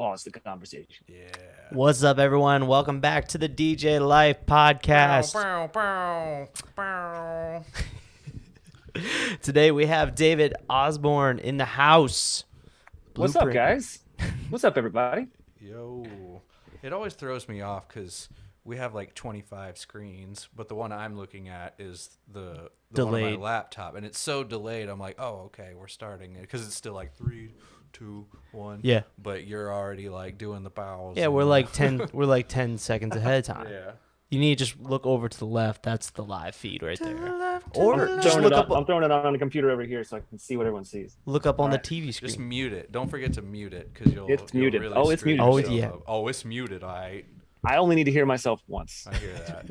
pause the conversation. Yeah. What's up, everyone? Welcome back to the DJ Life podcast. Bow, bow, bow, bow. Today we have David Osborne in the house. What's up, guys? What's up, everybody? Yo. It always throws me off because we have like 25 screens, but the one I'm looking at is the one on my laptop, and it's so delayed. I'm like, oh, okay, we're starting it because it's still like 3, 2, 1. Yeah. But you're already like doing the bows. Yeah, we're like 10. We're like 10 seconds ahead of time. Yeah. You need to just look over to the left. That's the live feed right there. Or I'm throwing it on the computer over here so I can see what everyone sees. Look up on the TV screen. Just mute it. Don't forget to mute it because you'll. It's muted. Really Oh, it's muted. Oh, yeah. Oh, it's muted. I only need to hear myself once. hear that.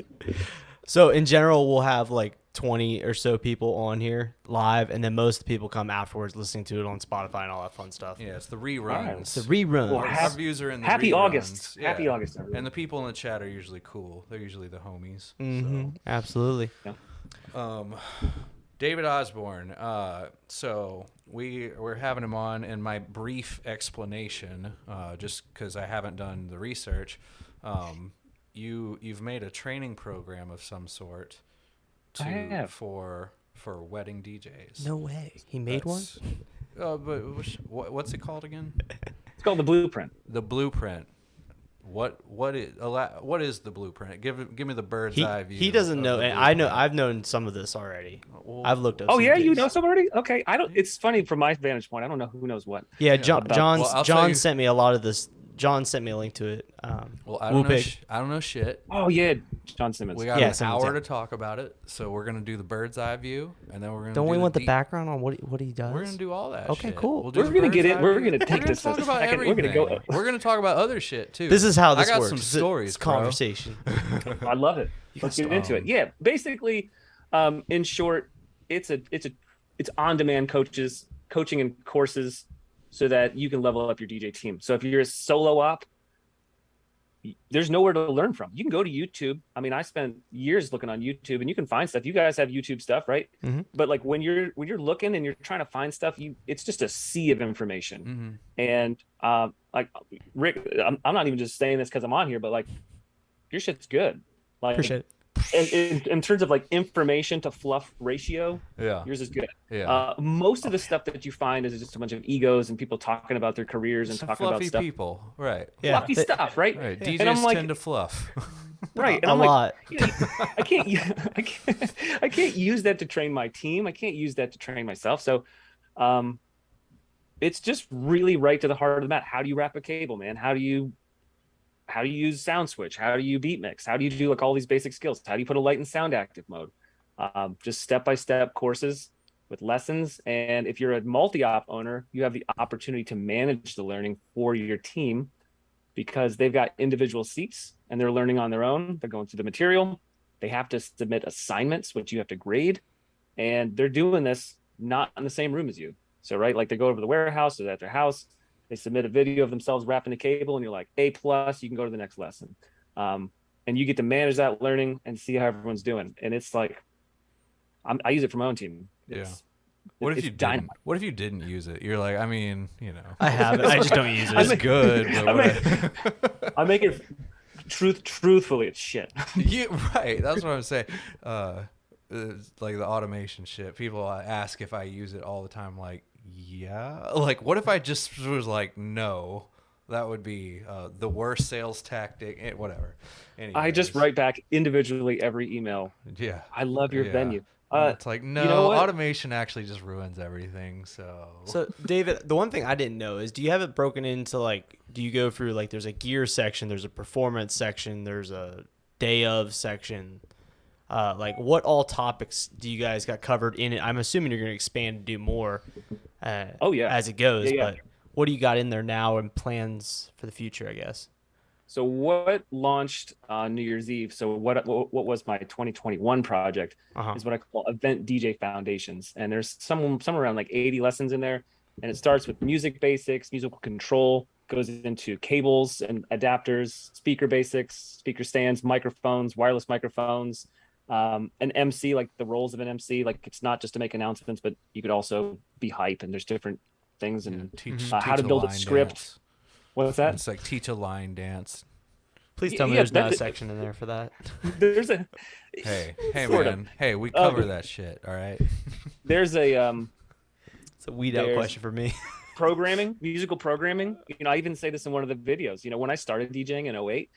So in general, we'll have like 20 or so people on here live, and then most of the people come afterwards listening to it on Spotify and all that fun stuff. Yeah, it's the reruns. Right. It's the rerun. Well, Our views are in the Happy reruns. August. Yeah. Happy August, everyone. And the people in the chat are usually cool. They're usually the homies. Mm-hmm. Absolutely. So. David Osborne. So we're having him on, and my brief explanation, just because I haven't done the research, you've made a training program of some sort for wedding DJs. No way. He made one? But what's it called again? It's called the Blueprint. The Blueprint. What is the Blueprint? Give me the bird's eye view. He doesn't know. And I know. I've known some of this already. I've looked up. Oh yeah, things. you know some already? Okay, I don't. It's funny from my vantage point. I don't know who knows what. Yeah, John you- sent me a lot of this. John sent me a link to it. Well, I don't know shit. Oh yeah, John Simmons. We got Yeah, an Simmons, hour yeah. to talk about it, so we're gonna do the bird's eye view, and then we're gonna. Don't we want the deep- background on what he does? We're gonna do all that. Okay, shit. cool. We'll do We're the gonna get bird's it. eye We're view. gonna take this talk a about second. We're gonna everything. go. We're gonna talk about other shit too. This is how this I got works. some It's stories, It's conversation. I love it. Let's get into it. Yeah, basically, in short, it's on-demand coaching and courses so that you can level up your DJ team. So if you're a solo op, there's nowhere to learn from. You can go to YouTube. I mean, I spent years looking on YouTube, and you can find stuff. You guys have YouTube stuff, right? Mm-hmm. But like when you're looking and you're trying to find stuff, it's just a sea of information. Mm-hmm. And like Rick, I'm not even just saying this because I'm on here, but like your shit's good. Like Appreciate it. in terms of like information to fluff ratio, Yeah. yours is good. Yeah. Most of the stuff that you find is just a bunch of egos and people talking about their careers and Some talking about fluffy stuff. people, right? Yeah. Fluffy stuff, right? Right. And I'm DJs like, tend to fluff. right. And A I'm lot. like, I can't use that to train my team. I can't use that to train myself. So, it's just really right to the heart of the matter. How do you wrap a cable, man? How do you use sound switch? How do you beat mix? How do you do like all these basic skills? How do you put a light and sound active mode? Just step-by-step courses with lessons. And if you're a multi-op owner, you have the opportunity to manage the learning for your team because they've got individual seats and they're learning on their own. They're going through the material. They have to submit assignments, which you have to grade. And they're doing this not in the same room as you. So, right, like they go over to the warehouse or at their house, they submit a video of themselves wrapping the cable, and you're like, A+, you can go to the next lesson. And you get to manage that learning and see how everyone's doing. And it's like, I use it for my own team. What if it's you didn't? dynamite. What if you didn't use it? You're like, I mean, you know, I have it. I just don't use it. it's good. But I make it truthfully, it's shit. right. That's what I'm saying. Like the automation shit. People ask if I use it all the time. Like, yeah. Like, what if I just was like, no? That would be the worst sales tactic. Whatever. Anyways. I just write back individually every email. Yeah. I love your venue. It's like, no, you know what? automation actually just ruins everything. So, David, the one thing I didn't know is, do you have it broken into like, do you go through like, there's a gear section, there's a performance section, there's a day of section. Like what all topics do you guys got covered in it? I'm assuming you're going to expand and do more as it goes, but what do you got in there now and plans for the future, I guess? So what launched on New Year's Eve? So what was my 2021 project is what I call Event DJ Foundations. And there's some around like 80 lessons in there. And it starts with music basics, musical control, goes into cables and adapters, speaker basics, speaker stands, microphones, wireless microphones, an MC, like the roles of an MC. Like it's not just to make announcements, but you could also be hype, and there's different things, and how to build a script. What's that? It's like teach a line dance. Please tell me Yeah, there's not a section in there for that. there's a Hey, sort man. of. Hey, we cover that shit. All right. There's a It's a weed out there's question for me. programming, musical programming. I even say this in one of the videos. When I started DJing in '08,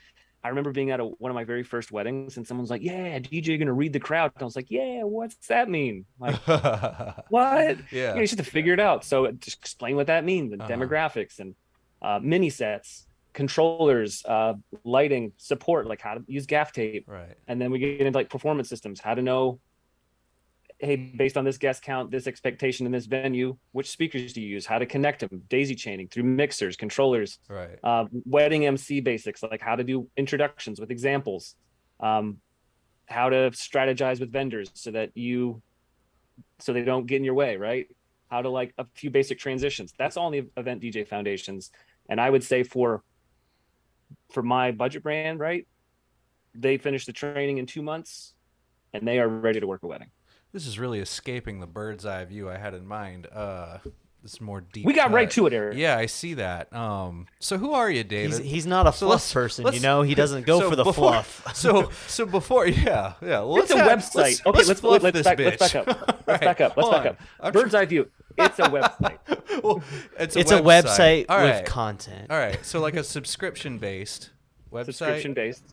I remember being at one of my very first weddings, and someone's like, "Yeah, DJ gonna read the crowd." And I was like, "Yeah, what's that mean?" Like, what? Yeah. You just have to figure it out. So just explain what that means and Uh-huh. demographics and mini sets, controllers, lighting, support, like how to use gaff tape. Right. And then we get into like performance systems, how to know, hey, based on this guest count, this expectation in this venue, which speakers do you use, how to connect them, daisy chaining through mixers, controllers, Right. wedding MC basics, like how to do introductions with examples, how to strategize with vendors so they don't get in your way, right? How to like a few basic transitions. That's all in the Event DJ Foundations. And I would say for my budget brand, right, they finished the training in 2 months and they are ready to work a wedding. This is really escaping the bird's eye view I had in mind. This is more deep. We got cut. right to it, Eric. Yeah, I see that. So who are you, David? He's not a fluff person, He doesn't go so for the before- fluff. So before, yeah. It's a website. Okay, let's fluff back this bitch. up. Let's Right, back up. hold on. Bird's eye view. It's a website. Well, it's It's a website All with right. content. All right, so like a subscription-based website. Subscription-based.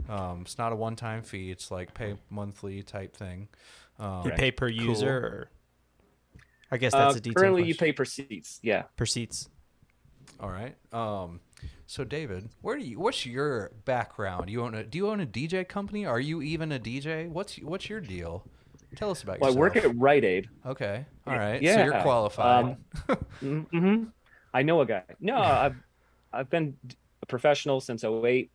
It's not a one-time fee. It's like pay monthly type thing. You pay per user, or I guess that's a detailed Currently, you question. pay per seats. Yeah. Per seats. All right. So David, what's your background? Do you own a DJ company? Are you even a DJ? What's your deal? Tell us about Well, I yourself. work at Rite Aid. Okay. All right. Yeah. So you're qualified. Mm-hmm. I know a guy. No, I've been a professional since '08,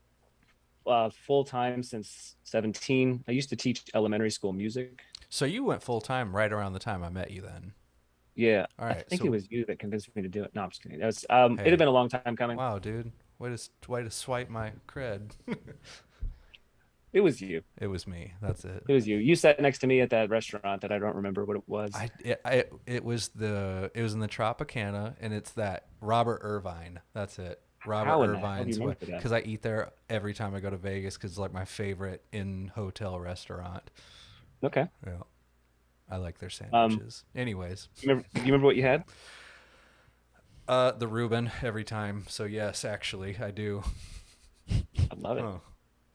full time since 17. I used to teach elementary school music. So you went full time right around the time I met you then. Yeah. All right, I think so- it was you that convinced me to do it. No, I'm just kidding. It was, Hey. it had been a long time coming. Wow, dude. Way to swipe my cred. It was you. It was me. That's it. It was you. You sat next to me at that restaurant that I don't remember what it was. It was in the Tropicana, and it's that Robert Irvine. That's it. How in Robert the hell do you Irvine's, remember that? because I eat there every time I go to Vegas because it's like my favorite in hotel restaurant. Okay. Yeah, I like their sandwiches. Anyways, You remember what you had? the Reuben every time. So yes, actually, I do. I love it. Oh,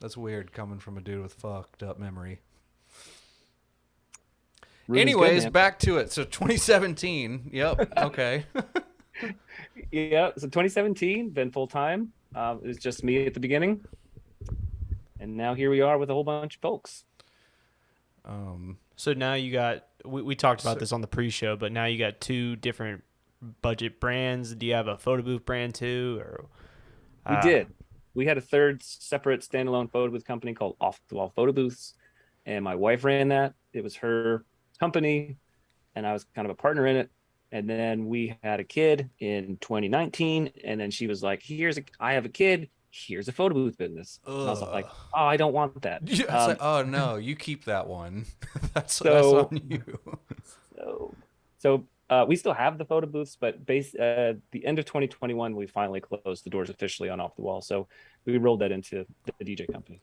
that's weird coming from a dude with fucked up memory. Reuben's Anyways, good, man. back to it. So 2017. Yep. Okay. Yeah. So 2017, been full time. It was just me at the beginning, and now here we are with a whole bunch of folks. So now you got, we talked about this on the pre-show, but now you got two different budget brands. Do you have a photo booth brand too, or? We did. We had a third separate standalone photo booth company called Off the Wall Photo Booths, and my wife ran that. It was her company, and I was kind of a partner in it. And then we had a kid in 2019, and then she was like, I have a kid. Here's a photo booth business. And I was like, oh, I don't want that. Yeah, it's like, oh no, you keep that one. that's So- on you. So we still have the photo booths, but the end of 2021, we finally closed the doors officially on Off the Wall. So we rolled that into the DJ company.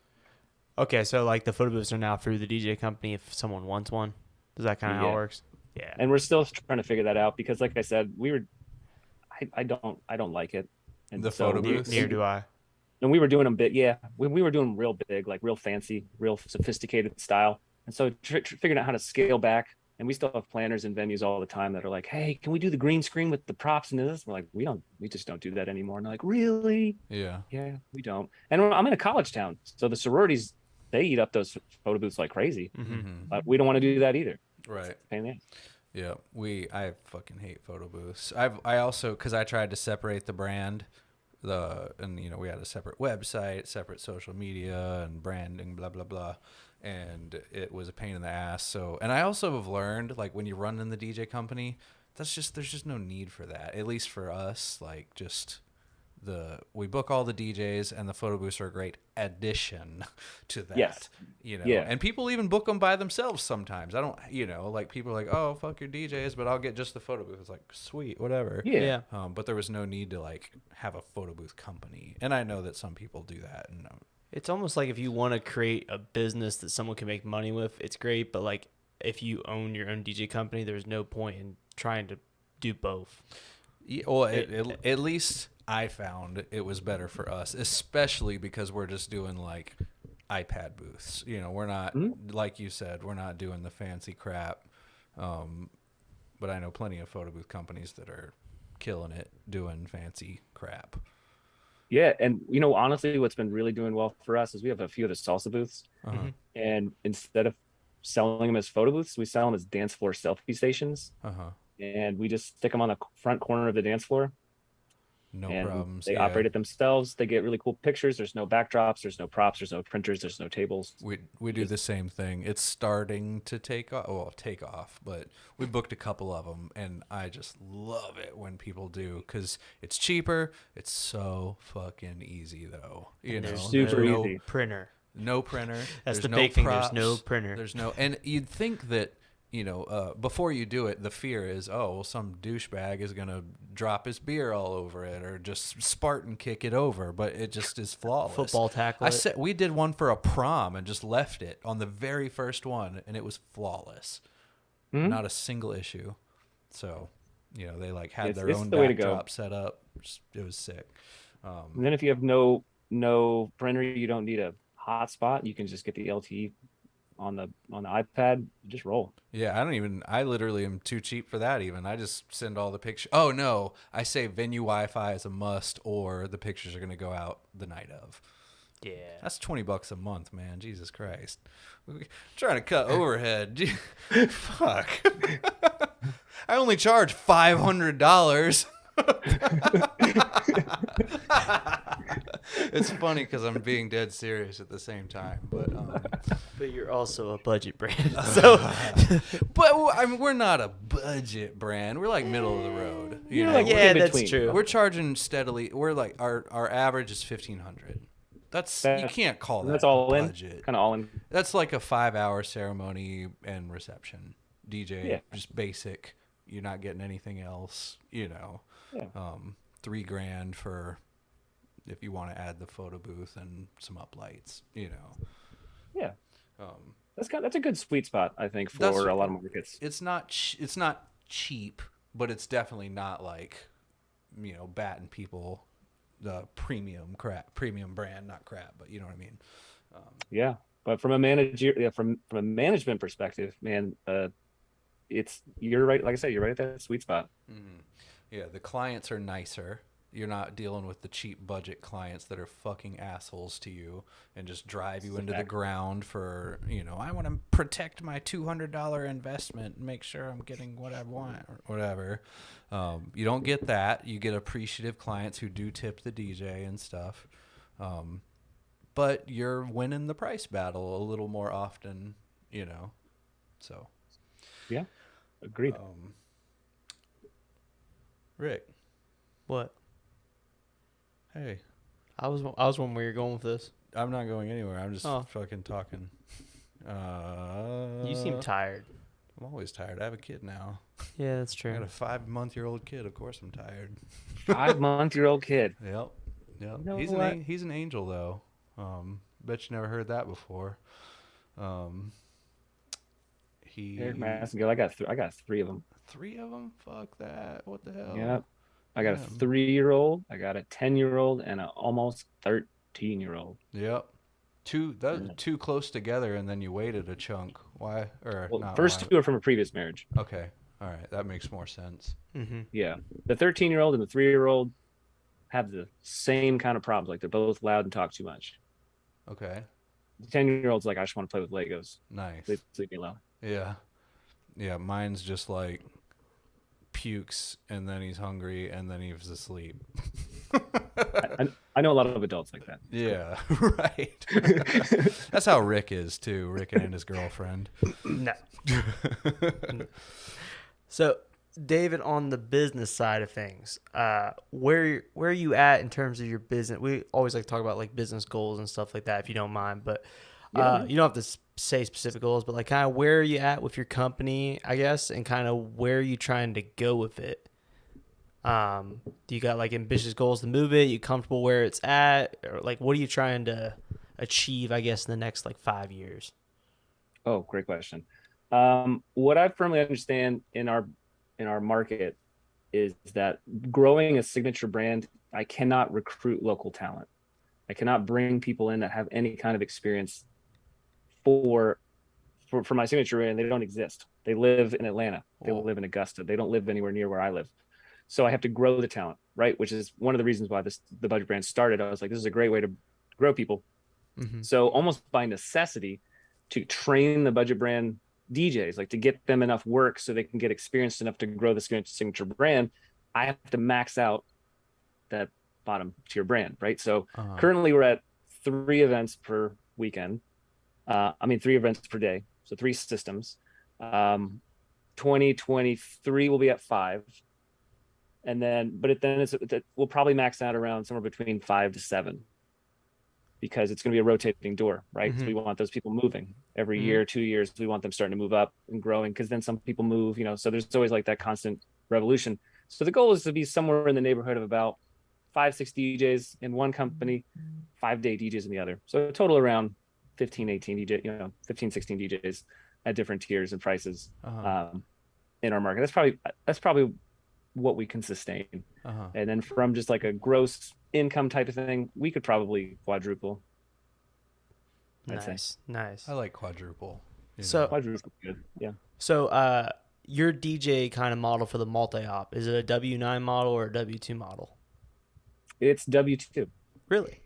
Okay, so like the photo booths are now through the DJ company if someone wants one. Is that kind of how it Yeah. works? Yeah. And we're still trying to figure that out because, like I said, I don't like it. And The photo booth? Neither do I. And we were doing them big, yeah. We were doing real big, like real fancy, real sophisticated style. And so figuring out how to scale back. And we still have planners and venues all the time that are like, hey, can we do the green screen with the props and this? We're like, we just don't do that anymore. And they're like, really? Yeah. Yeah, we don't. And I'm in a college town, so the sororities, they eat up those photo booths like crazy. But we don't want to do that either. Right. Pain in the ass. Yeah. I fucking hate photo booths. I also, because I tried to separate the brand, and we had a separate website, separate social media and branding, blah blah blah, and it was a pain in the ass. So, and I also have learned, like, when you run in the DJ company, there's just no need for that. At least for us, like, just we book all the DJs, and the photo booths are a great addition to that. Yes. Yeah. And people even book them by themselves sometimes. I don't, like people are like, oh, fuck your DJs, but I'll get just the photo booth. It's like, sweet, whatever. Yeah. But there was no need to like have a photo booth company, and I know that some people do that. And It's almost like if you want to create a business that someone can make money with, it's great. But like if you own your own DJ company, there's no point in trying to do both. Yeah, well, at least I found it was better for us, especially because we're just doing like iPad booths. We're not, like you said, we're not doing the fancy crap. But I know plenty of photo booth companies that are killing it doing fancy crap. Yeah, and honestly, what's been really doing well for us is we have a few of the salsa booths, and instead of selling them as photo booths, we sell them as dance floor selfie stations, and we just stick them on the front corner of the dance floor. No and problems. They operate it themselves. They get really cool pictures. There's no backdrops. There's no props. There's no printers. There's no tables. We do the same thing. It's starting to take off, but we booked a couple of them, and I just love it when people do because it's cheaper. It's so fucking easy, though. Super easy. Printer. No printer. That's There's the no big thing. props. There's no printer. And you'd think that, before you do it, the fear is, some douchebag is going to drop his beer all over it or just Spartan kick it over, but it just is flawless. Football tackle. We did one for a prom and just left it on the very first one, and it was flawless. Not a single issue. So, they like had their own backdrop set up. It was sick. And then if you have no printer, you don't need a hotspot. You can just get the LTE on the iPad, just roll. Yeah, I literally am too cheap for that even. I just send all the pictures. Oh no, I say venue Wi-Fi is a must, or the pictures are going to go out the night of. Yeah. That's $20 a month, man. Jesus Christ. We're trying to cut overhead. Fuck. I only charge $500. It's funny because I'm being dead serious at the same time, but you're also a budget brand, so. But we're not a budget brand. We're like middle of the road. Yeah, that's true. We're charging steadily. We're like our average is $1,500. You can't call that. That's all budget. in. Kind of all in. That's like a 5-hour ceremony and reception. DJ, just basic. You're not getting anything else. Yeah. $3,000 for if you want to add the photo booth and some uplights. Yeah. That's a good sweet spot, I think, for a lot of markets. It's not cheap, but it's definitely not like batting people the premium brand, not crap, but you know what I mean. Yeah, but from a management perspective, man, you're right. Like I said, you're right at that sweet spot. Mm-hmm. Yeah, the clients are nicer. You're not dealing with the cheap budget clients that are fucking assholes to you and just drive you into the ground for, I want to protect my $200 investment and make sure I'm getting what I want or whatever. You don't get that. You get appreciative clients who do tip the DJ and stuff. But you're winning the price battle a little more often, so. Yeah, agreed. Rick. What? Hey. I was wondering where you're going with this. I'm not going anywhere. I'm just fucking talking. You seem tired. I'm always tired. I have a kid now. Yeah, that's true. I got a 5-month-old kid. Of course I'm tired. 5-month-old kid. Yep. You know He's an angel, though. Bet you never heard that before. Erik Massengale. I got 3 of them. 3 of them? Fuck that. What the hell? Yep. I got a 3-year-old, I got a 10-year-old, and an almost 13-year-old. Yep. Two close together, and then you waited a chunk. Why? First 2 are from a previous marriage. Okay. All right. That makes more sense. Mm-hmm. Yeah. The 13-year-old and the 3-year-old have the same kind of problems. Like, they're both loud and talk too much. Okay. The 10-year-old's like, I just want to play with Legos. Nice. Leave me alone. Yeah. Yeah, mine's just like pukes, and then he's hungry, and then he's asleep. I know a lot of adults like that. Yeah, right. That's how Rick is, too. Rick and his girlfriend. No. So David, on the business side of things, where are you at in terms of your business? We always like to talk about like business goals and stuff like that, if you don't mind. But Yeah. you don't have to say specific goals, but like kind of where are you at with your company, I guess, and kind of where are you trying to go with it? Do you got like ambitious goals to move it? You comfortable where it's at, or like what are you trying to achieve, I guess, in the next like 5 years? Oh, great question. What I firmly understand in our market is that growing a signature brand, I cannot recruit local talent. I cannot bring people in that have any kind of experience for for my signature brand. They don't exist. They live in Atlanta. They live in Augusta. They don't live anywhere near where I live. So I have to grow the talent, right? Which is one of the reasons why the budget brand started. I was like, this is a great way to grow people. Mm-hmm. So almost by necessity, to train the budget brand DJs, like to get them enough work so they can get experienced enough to grow the signature brand, I have to max out that bottom tier brand, right? So currently we're at 3 events per weekend. 3 events per day. So 3 systems. 2023 will be at 5. And then, we'll probably max out around somewhere between 5 to 7, because it's going to be a rotating door, right? Mm-hmm. So we want those people moving every year, 2 years. We want them starting to move up and growing, because then some people move, so there's always like that constant revolution. So the goal is to be somewhere in the neighborhood of about 5-6 DJs in one company, 5-day DJs in the other. So a total around 15-16 DJs at different tiers and prices in our market. That's probably what we can sustain. And then from just like a gross income type of thing, we could probably quadruple. Nice. I like quadruple. So quadruple good. Yeah. So your DJ kind of model for the multi-op, is it a W9 model or a W2 model? It's W2. Really?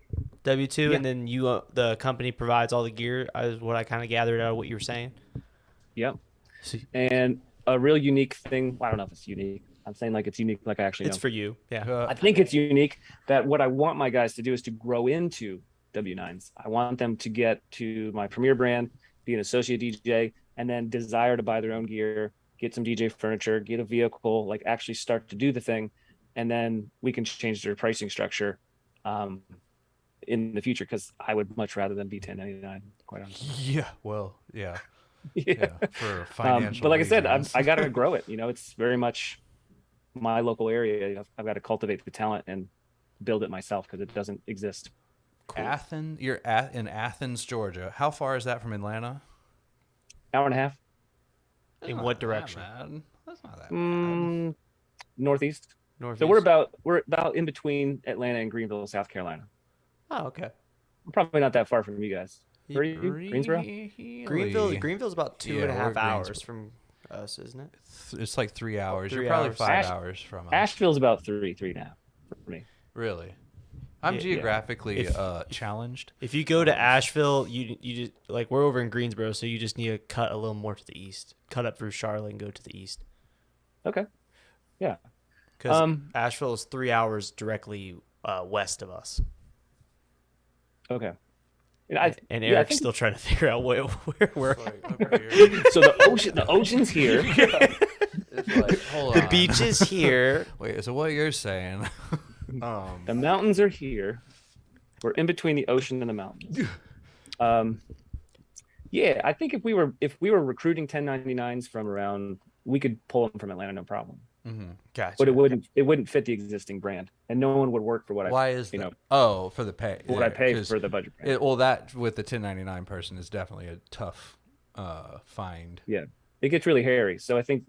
W2, Yeah. and then you the company provides all the gear, is what I kind of gathered out of what you were saying. Yep. And a real unique thing, well, I don't know if it's unique. I'm saying like it's unique, like I actually know. It's for you. Yeah. I think it's unique that what I want my guys to do is to grow into W9s. I want them to get to my premier brand, be an associate DJ, and then desire to buy their own gear, get some DJ furniture, get a vehicle, like actually start to do the thing. And then we can change their pricing structure in the future, because I would much rather than be 1099, quite honestly. Yeah. Well, yeah. Yeah. For financial but like reasons. I said, I got to grow it. It's very much my local area. I've got to cultivate the talent and build it myself, because it doesn't exist. Cool. You're in Athens, Georgia. How far is that from Atlanta? Hour and a half. In what direction? That's not that bad. Northeast. So we're about in between Atlanta and Greenville, South Carolina. Oh, okay. We're probably not that far from you guys. Where are you? Greensboro? Greenville's about 2.5 hours from us, isn't it? It's like 3 hours. 3 You're probably hours. 5 hours from us. Asheville's about 3.5 for me. Really? I'm geographically challenged. If you go to Asheville, you just like, we're over in Greensboro, so you just need to cut a little more to the east. Cut up through Charlotte and go to the east. Okay. Yeah. Because Asheville is 3 hours directly west of us. Okay. And Eric's still trying to figure out where we're. So the ocean's here. It's like, hold The on. beach is here. Wait, so what you're saying? The mountains are here. We're in between the ocean and the mountains. Yeah, I think if we were recruiting 1099s from around, we could pull them from Atlanta, no problem. Gotcha. But it wouldn't fit the existing brand, and no one would work for what Why is that? Oh, for the pay. what I pay for the budget brand. That with the 1099 person is definitely a tough find. Yeah, it gets really hairy. So I think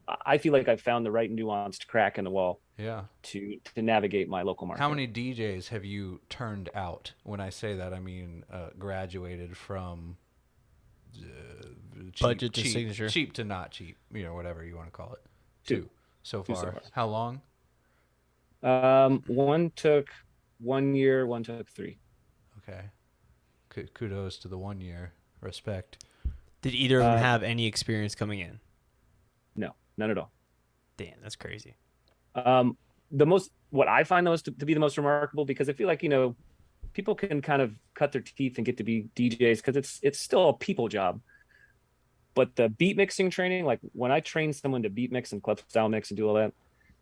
I feel like I found the right nuanced crack in the wall. Yeah. To navigate my local market. How many DJs have you turned out? When I say that, I mean graduated from Budget to signature, cheap to not cheap, whatever you want to call it. Two so far. How long? One took 1 year, one took 3. Okay. Kudos to the 1 year. Respect. Did either of them have any experience coming in? No, none at all. Damn, that's crazy. What I find to be the most remarkable, because I feel like people can kind of cut their teeth and get to be DJs because it's still a people job. But the beat mixing training, like when I train someone to beat mix and club style mix and do all that,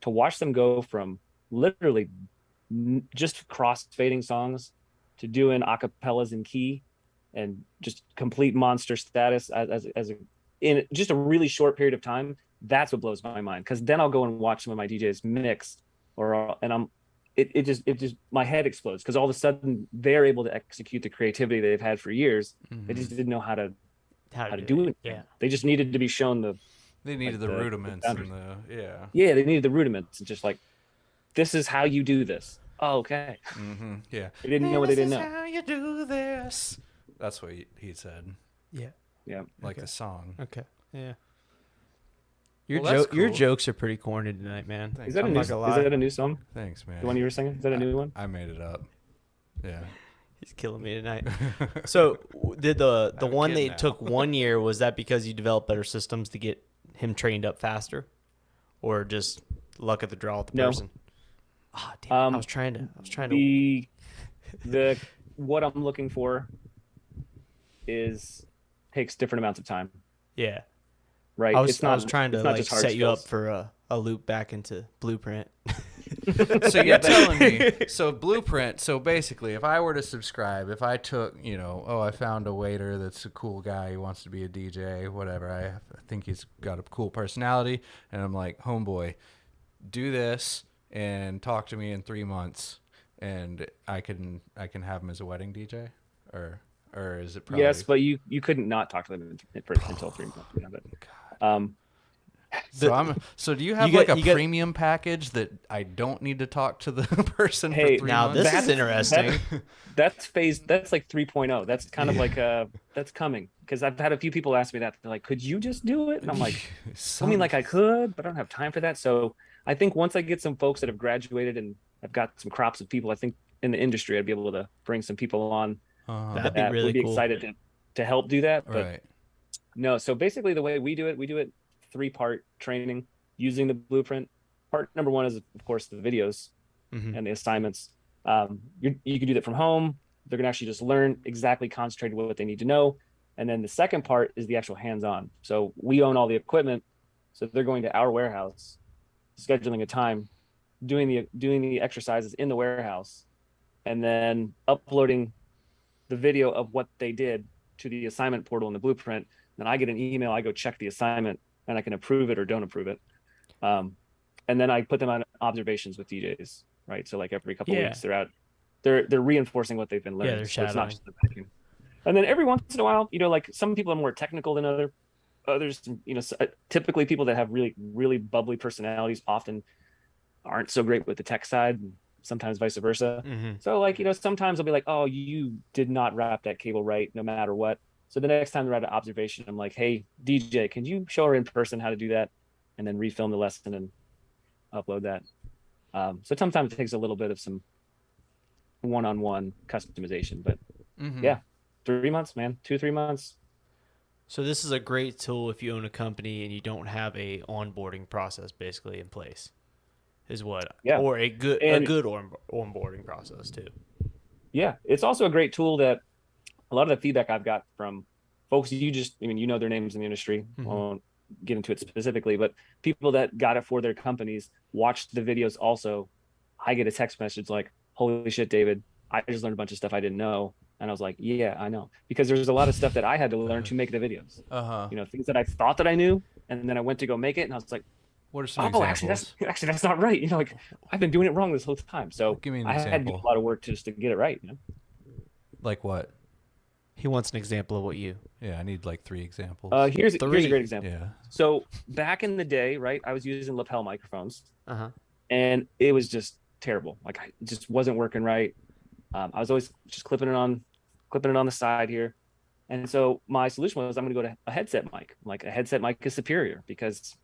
to watch them go from literally just cross fading songs to doing acapellas in key and just complete monster status as a, in just a really short period of time, that's what blows my mind. Because then I'll go and watch some of my DJs mix, and it just my head explodes because all of a sudden they're able to execute the creativity they've had for years. They just didn't know how to do it. Yeah, they just needed to be shown They needed the rudiments and yeah, they needed the rudiments and just like, this is how you do this. Oh, okay. Yeah. They didn't know what they didn't know. This is how you do this. That's what he said. yeah, Yeah. Like the song. okay, yeah. Well, Your cool. jokes are pretty corny tonight, man. Thanks. Is that a new song? Thanks, man. The one you were singing? Is that a new one? I made it up. Yeah. He's killing me tonight. So did the I'm one kidding that now. took 1 year, was that because you developed better systems to get him trained up faster, or just luck of the draw with the No. person? Ah, damn it. I was trying to. The what I'm looking for takes different amounts of time, Yeah. right? I was trying to it's not like just hard set you up skills. for a loop back into Blueprint. So you're telling me, so Blueprint, so basically if I were to subscribe, if I took, I found a waiter that's a cool guy, he wants to be a DJ, whatever, I think he's got a cool personality, and I'm like, homeboy, do this and talk to me in 3 months, and I can have him as a wedding DJ, or is it probably... Yes, but you couldn't not talk to them until 3 months. You know, but, So do you have you like get- a you get- premium package that I don't need to talk to the person Hey, for 3 now months? this is interesting. that's like 3.0. That's kind of like that's coming, because I've had a few people ask me that. They're like, could you just do it? And I'm like, I mean, like I could, but I don't have time for that. So I think once I get some folks that have graduated and I've got some crops of people, I think in the industry, I'd be able to bring some people on That'd be really would be cool. excited to help do that. But Right. no, so basically the way we do it 3-part training using the Blueprint. Part number 1 is, of course, the videos and the assignments. You can do that from home. They're going to actually just learn exactly concentrated what they need to know. And then the second part is the actual hands-on. So we own all the equipment. So they're going to our warehouse, scheduling a time, doing the exercises in the warehouse, and then uploading the video of what they did to the assignment portal in the Blueprint. Then I get an email, I go check the assignment, and I can approve it or don't approve it. And then I put them on observations with DJs, right? So like every couple of weeks they're out, they're reinforcing what they've been learning. Yeah, they're So it's not shadowing. just the picking. And then every once in a while, like some people are more technical than others, typically people that have really, really bubbly personalities often aren't so great with the tech side, and sometimes vice versa. So like, sometimes I'll be like, oh, you did not wrap that cable right, no matter what. So the next time they're at an observation, I'm like, hey, DJ, can you show her in person how to do that? And then refilm the lesson and upload that. So sometimes it takes a little bit of some one-on-one customization, but yeah, 3 months, man, 2-3 months. So this is a great tool if you own a company and you don't have a onboarding process basically in place, is what? Yeah. Or a good onboarding process too. Yeah, it's also a great tool that a lot of the feedback I've got from folks, their names in the industry. I won't get into it specifically, but people that got it for their companies watched the videos also. I get a text message like, holy shit, David, I just learned a bunch of stuff I didn't know. And I was like, yeah, I know. Because there's a lot of stuff that I had to learn to make the videos. Things that I thought that I knew, and then I went to go make it, and I was like, What are some oh, examples? actually that's not right. Like I've been doing it wrong this whole time. So Give me an I had to do example. a lot of work just to get it right. Like what? He wants an example of what you. Yeah, I need like 3 examples. Here's a great example. Yeah. So back in the day, right, I was using lapel microphones, Uh-huh. and it was just terrible. Like it just wasn't working right. I was always just clipping it on the side here. And so my solution was, I'm going to go to a headset mic. Like a headset mic is superior because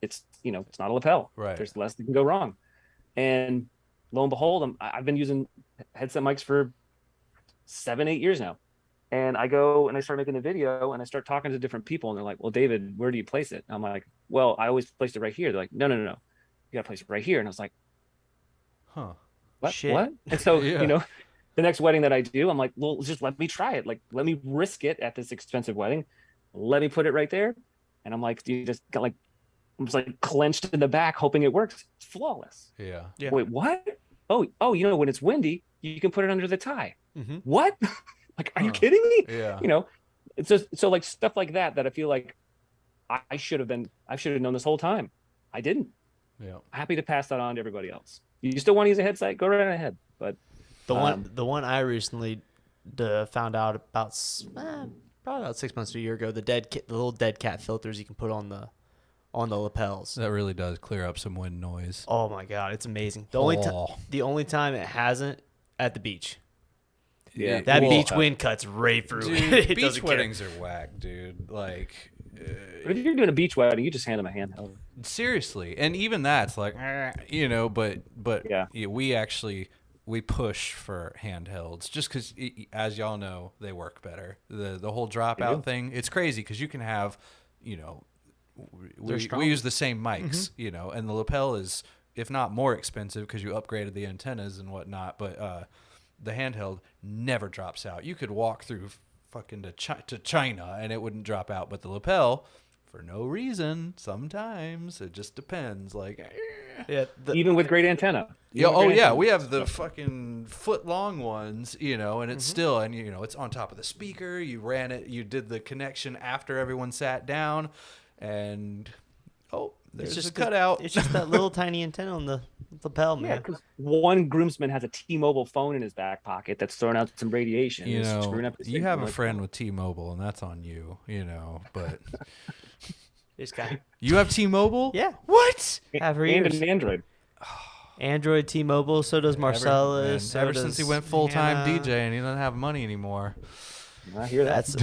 it's not a lapel. Right. There's less that can go wrong. And lo and behold, I've been using headset mics for 7-8 years now. And I go and I start making a video and I start talking to different people, and they're like, well, David, where do you place it? And I'm like, well, I always placed it right here. They're like, no. You got to place it right here. And I was like, Huh. what? Shit. What? And so, Yeah. the next wedding that I do, I'm like, well, just let me try it. Like, let me risk it at this expensive wedding. let me put it right there. And I'm like, you just got like, I'm just like clenched in the back, hoping it works. It's flawless. Yeah. Yeah. Wait, what? Oh, you know, when it's windy, you can put it under the tie. Mm-hmm. What? Like, are you Huh. kidding me? Yeah. You know, it's just so like stuff like that I feel like I should have known this whole time. I didn't. Yeah. Happy to pass that on to everybody else. You still want to use a headset? Go right ahead. But The one I recently found out about probably about 6 months to a year ago, the little dead cat filters you can put on the lapels. That really does clear up some wind noise. Oh my god, it's amazing. The only time it hasn't at the beach. yeah, That Well, beach wind cuts right through Dude, it. It beach doesn't care. weddings are whack, dude. Like, but if you're doing a beach wedding, you just hand them a handheld. seriously, and even that's like, you know, but Yeah. we push for handhelds just because, as y'all know, they work better. The whole dropout thing, it's crazy because you can have, you know, we use the same mics, you know, and the lapel is, if not more expensive because you upgraded the antennas and whatnot, but the handheld never drops out. You could walk through fucking to China and it wouldn't drop out, but the lapel, for no reason, sometimes it just depends. Like, Yeah, Even with great antenna. yeah, Even with oh great yeah, antenna. we have the fucking foot long ones, you know, and it's still, and you know, it's on top of the speaker. You did the connection after everyone sat down, and there's it's a just cutout. It's just that little tiny antenna on the lapel, Yeah, man. because one groomsman has a T-Mobile phone in his back pocket that's throwing out some radiation. You It's know, screwing up his you signal. have a Like, friend with T-Mobile, and that's on you, you know. But This guy. you have T-Mobile? Yeah. What? Have for and years. an Android. Android, T-Mobile, so does Marcellus. Ever since he went full-time DJ, and he doesn't have money anymore. I hear that. That's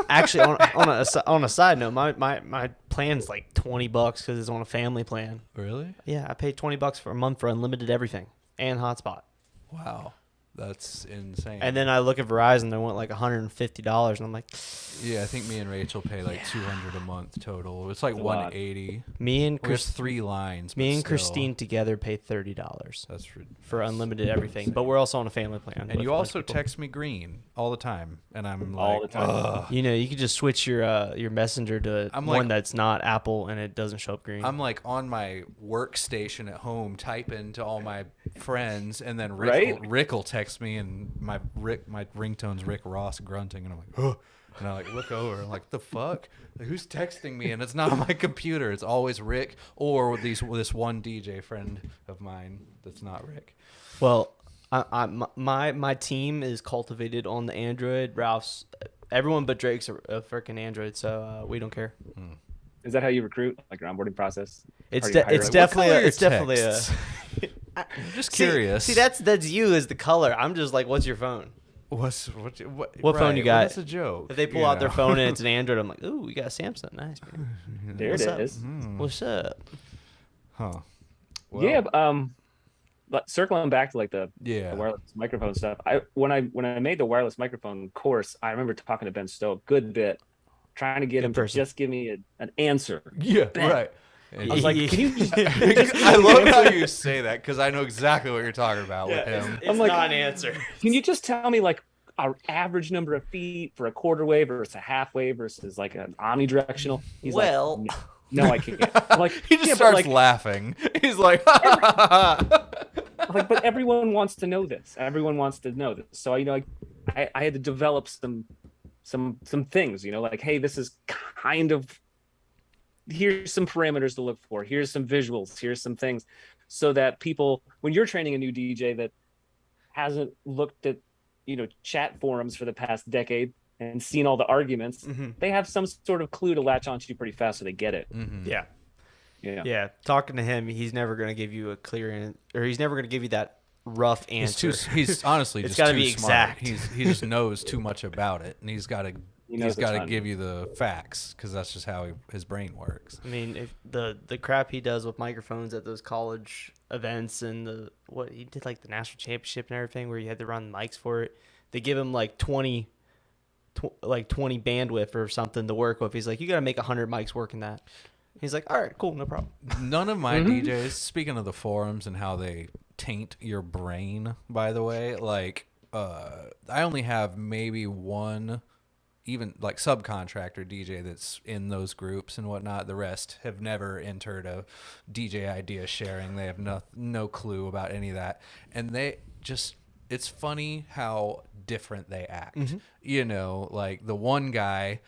actually on a side note. My plan's like $20 because it's on a family plan. Really? Yeah, I paid $20 for a month for unlimited everything and hotspot. Wow, that's insane. And then I look at Verizon, they want like $150, and I'm like, yeah, I think me and Rachel pay like $200 a month total. It's like That's a lot. $180. me and There's 3 lines. me but and still, Christine together pay $30 That's for unlimited everything. But we're also on a family plan. And with you a bunch also of people. text me green all the time, and I'm like, All the time. ugh. You know, you could just switch your messenger to I'm one like- that's not Apple and it doesn't show up green. I'm like on my workstation at home typing to all my friends, and then Right? Rick will text me, and my ringtone's Rick Ross grunting, and I'm like, oh. And I like look over, and like, the fuck? Like, who's texting me? And it's not on my computer. It's always Rick or this one DJ friend of mine that's not Rick. Well, my team is cultivated on the Android. Ralph's, everyone but Drake's a freaking Android, so we don't care. Is that how you recruit? Like your onboarding process? It's Or you hire it's a- definitely color a, are it's your definitely a. texts? Just curious. See, that's you as the color. I'm just like, what's your phone? What phone you got? Well, that's a joke. If they pull out their phone and it's an Android, I'm like, ooh, we got a Samsung. Nice, man. There What's it up? is. What's up? Huh. Yeah. But circling back to like the Yeah. wireless microphone stuff, when I made the wireless microphone course, I remember talking to Ben Stowe a good bit, trying to get him person. to just give me an answer. Yeah, Ben. right. I was like, can you just I love how you say that because I know exactly what you're talking about with him. It's I'm like- not an answer. can you just tell me like our average number of feet for a quarter wave versus a half wave versus like an omnidirectional? He's Well- like, no, I can't. I'm like, He just yeah, but, starts like, laughing. He's like, like, but everyone wants to know this. Everyone wants to know this. So I had to develop some things. You know, like, hey, this is kind of, here's some parameters to look for. Here's some visuals. Here's some things, so that people, when you're training a new DJ that hasn't looked at, chat forums for the past decade and seen all the arguments, they have some sort of clue to latch onto pretty fast, so they get it. Yeah. Yeah. Yeah. Talking to him, he's never going to give you a clear or he's never going to give you that rough answer. he's honestly It's just gotta too be smart. exact. He just knows too much about it, and he's got to knows a ton. give you the facts because that's just how his brain works. I mean, if the crap he does with microphones at those college events and what he did, like the national championship and everything, where you had to run mics for it, they give him like 20 bandwidth or something to work with. He's like, you got to make 100 mics work in that. He's like, all right, cool, no problem. None of my DJs, speaking of the forums and how they taint your brain, by the way, like I only have maybe one even like subcontractor DJ that's in those groups and whatnot. The rest have never entered a DJ idea sharing. They have no clue about any of that. And they just, it's funny how different they act. You know, like the one guy,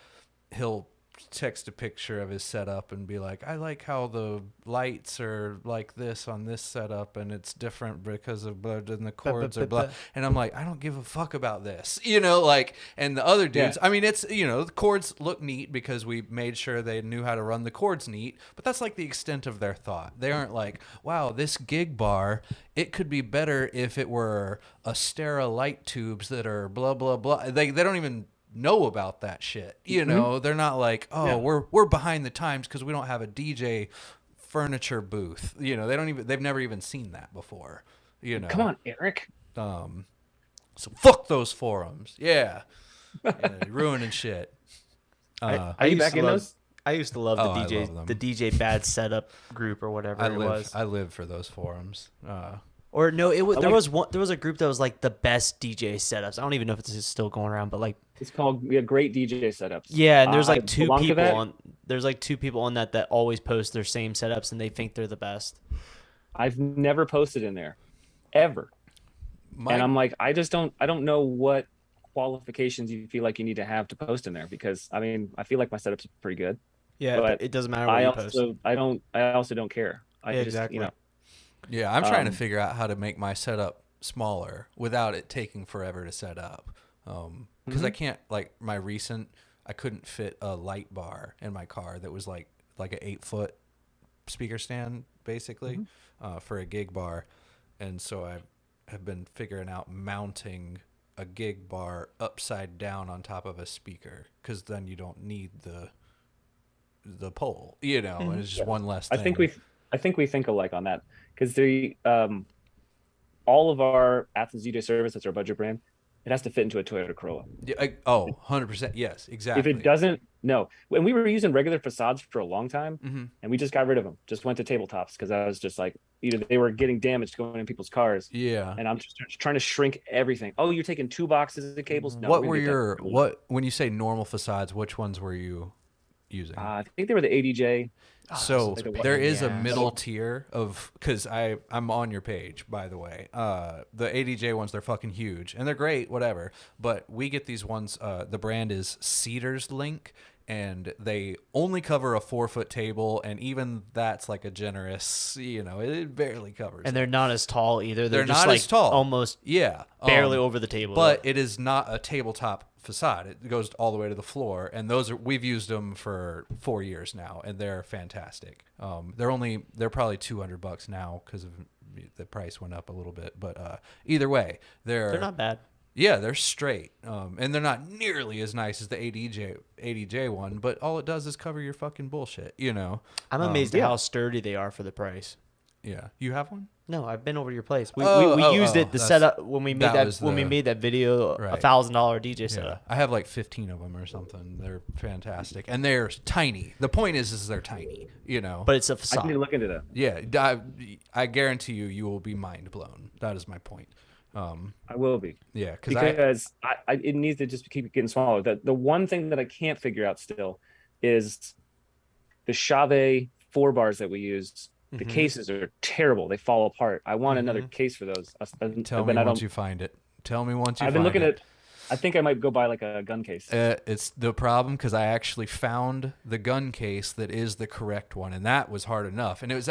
he'll text a picture of his setup and be like, I like how the lights are like this on this setup and it's different because of blah, and the chords are blah. And I'm like, I don't give a fuck about this, you know, like, and the other dudes, I mean, it's, you know, the chords look neat because we made sure they knew how to run the chords neat, but that's like the extent of their thought. They aren't like, wow, this gig bar, it could be better if it were Astera light tubes that are blah, blah, blah. They don't even know about that shit, you know. They're not like, oh, we're behind the times because we don't have a DJ furniture booth, you know. They've never even seen that before, you know. Come on, Eric. So fuck those forums. Yeah, ruining shit. Are you back in those? I used to love the DJ bad setup group or whatever it was. I live for those forums. Or no, it was there was a group that was like the best DJ setups. I don't even know if it's still going around, but like it's called Great DJ Setups. Yeah, and there's like two people on that always post their same setups and they think they're the best. I've never posted in there ever. And I'm like, I don't know what qualifications you feel like you need to have to post in there, because I mean, I feel like my setup's pretty good. Yeah, but it doesn't matter what you post. I also don't care. Exactly. You know. Yeah, I'm trying to figure out how to make my setup smaller without it taking forever to set up. Because I can't, like my recent, I couldn't fit a light bar in my car that was like an 8-foot speaker stand basically for a gig bar. And so I have been figuring out mounting a gig bar upside down on top of a speaker, because then you don't need the pole, you know, and it's just one less thing. I think we think alike on that, because all of our Athens DJ service, that's our budget brand, it has to fit into a Toyota Corolla. Yeah, 100%. Yes, exactly. If it doesn't, no. When we were using regular facades for a long time, and we just got rid of them, just went to tabletops, because I was just like, either they were getting damaged going in people's cars. Yeah. And I'm just trying to shrink everything. Oh, you're taking 2 boxes of cables? No. When you say normal facades, which ones were you using? I think they were the ADJ. So there is a middle tier of, because I'm on your page, by the way. The ADJ ones, they're fucking huge and they're great, whatever. But we get these ones. The brand is Cedars Link, and they only cover a 4-foot table, and even that's like a generous, you know, it barely covers. And they're not as tall either. They're just not like as tall, almost barely over the table. But it is not a tabletop facade. It goes all the way to the floor, and we've used them for 4 years now, and they're fantastic. They're probably $200 now because of the price went up a little bit, but either way, they're not bad. Yeah, they're straight, and they're not nearly as nice as the ADJ one, but all it does is cover your fucking bullshit, you know. I'm amazed at how sturdy they are for the price. Yeah, you have one? No, I've been over to your place. We used it to set up when we made that video, $1,000 DJ setup. I have like 15 of them or something. They're fantastic, and they're tiny. The point is they're tiny, you know. But it's a facade. I need to look into that. Yeah, I guarantee you will be mind blown. That is my point. I will be. Yeah, because it needs to just keep getting smaller. The one thing that I can't figure out still is the Chave 4 bars that we use. The cases are terrible. They fall apart. I want another case for those. Tell me once you find it. I've been looking at. I think I might go buy like a gun case. It's the problem, because I actually found the gun case that is the correct one, and that was hard enough. And it's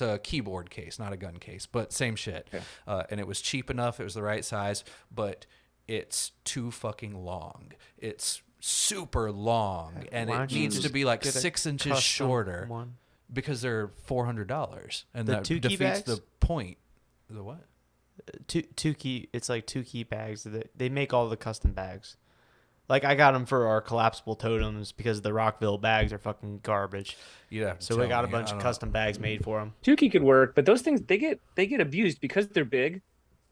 a keyboard case, not a gun case, but same shit. Okay. And it was cheap enough. It was the right size, but it's too fucking long. It's super long, and it needs to be like 6 inches shorter. Because they're $400, and that defeats the point. The what? It's like 2 key bags. They make all the custom bags. Like I got them for our collapsible totems because the Rockville bags are fucking garbage. Yeah. So we got a bunch of custom bags made for them. 2 key could work, but those things they get abused because they're big,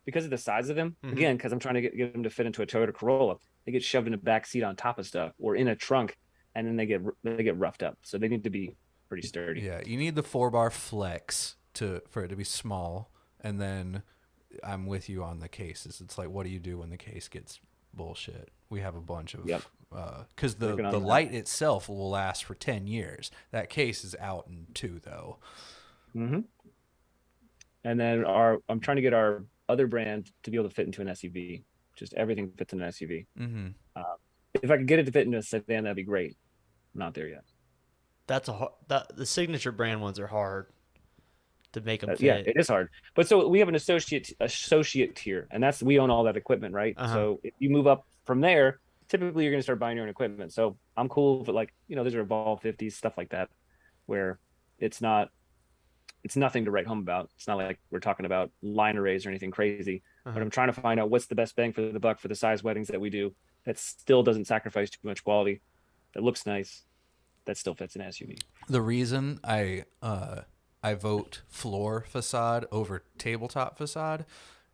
because of the size of them. Again, because I'm trying to get them to fit into a Toyota Corolla. They get shoved in the back seat on top of stuff or in a trunk, and then they get roughed up. So they need to be pretty sturdy. Yeah, you need the 4-bar flex for it to be small, and then I'm with you on the cases. It's like, what do you do when the case gets bullshit? We have a bunch of because the light itself will last for 10 years. That case is out in 2 though. Mm-hmm. And then I'm trying to get our other brand to be able to fit into an SUV. Just everything fits in an SUV. Mm-hmm. If I could get it to fit into a sedan, that'd be great. I'm not there yet. The signature brand ones are hard to make them fit. Yeah, it is hard. But so we have an associate tier, and we own all that equipment, right? So if you move up from there, typically you're going to start buying your own equipment. So I'm cool with like, these are Evolve 50s, stuff like that, where it's nothing to write home about. It's not like we're talking about line arrays or anything crazy, but I'm trying to find out what's the best bang for the buck for the size weddings that we do that still doesn't sacrifice too much quality, that looks nice, that still fits an SUV. The reason I vote floor facade over tabletop facade,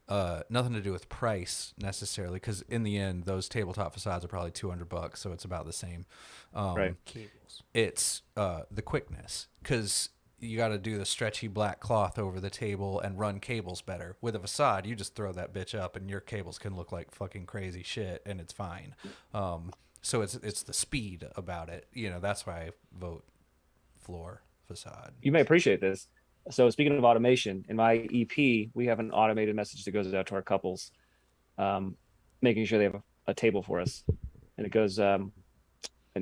nothing to do with price necessarily, because in the end, those tabletop facades are probably $200, so it's about the same. Right. Cables. It's the quickness, because you got to do the stretchy black cloth over the table and run cables better. With a facade, you just throw that bitch up, and your cables can look like fucking crazy shit, and it's fine. So it's the speed about it. That's why I vote floor facade. You may appreciate this. So speaking of automation, in my EP, we have an automated message that goes out to our couples, making sure they have a table for us. And it goes an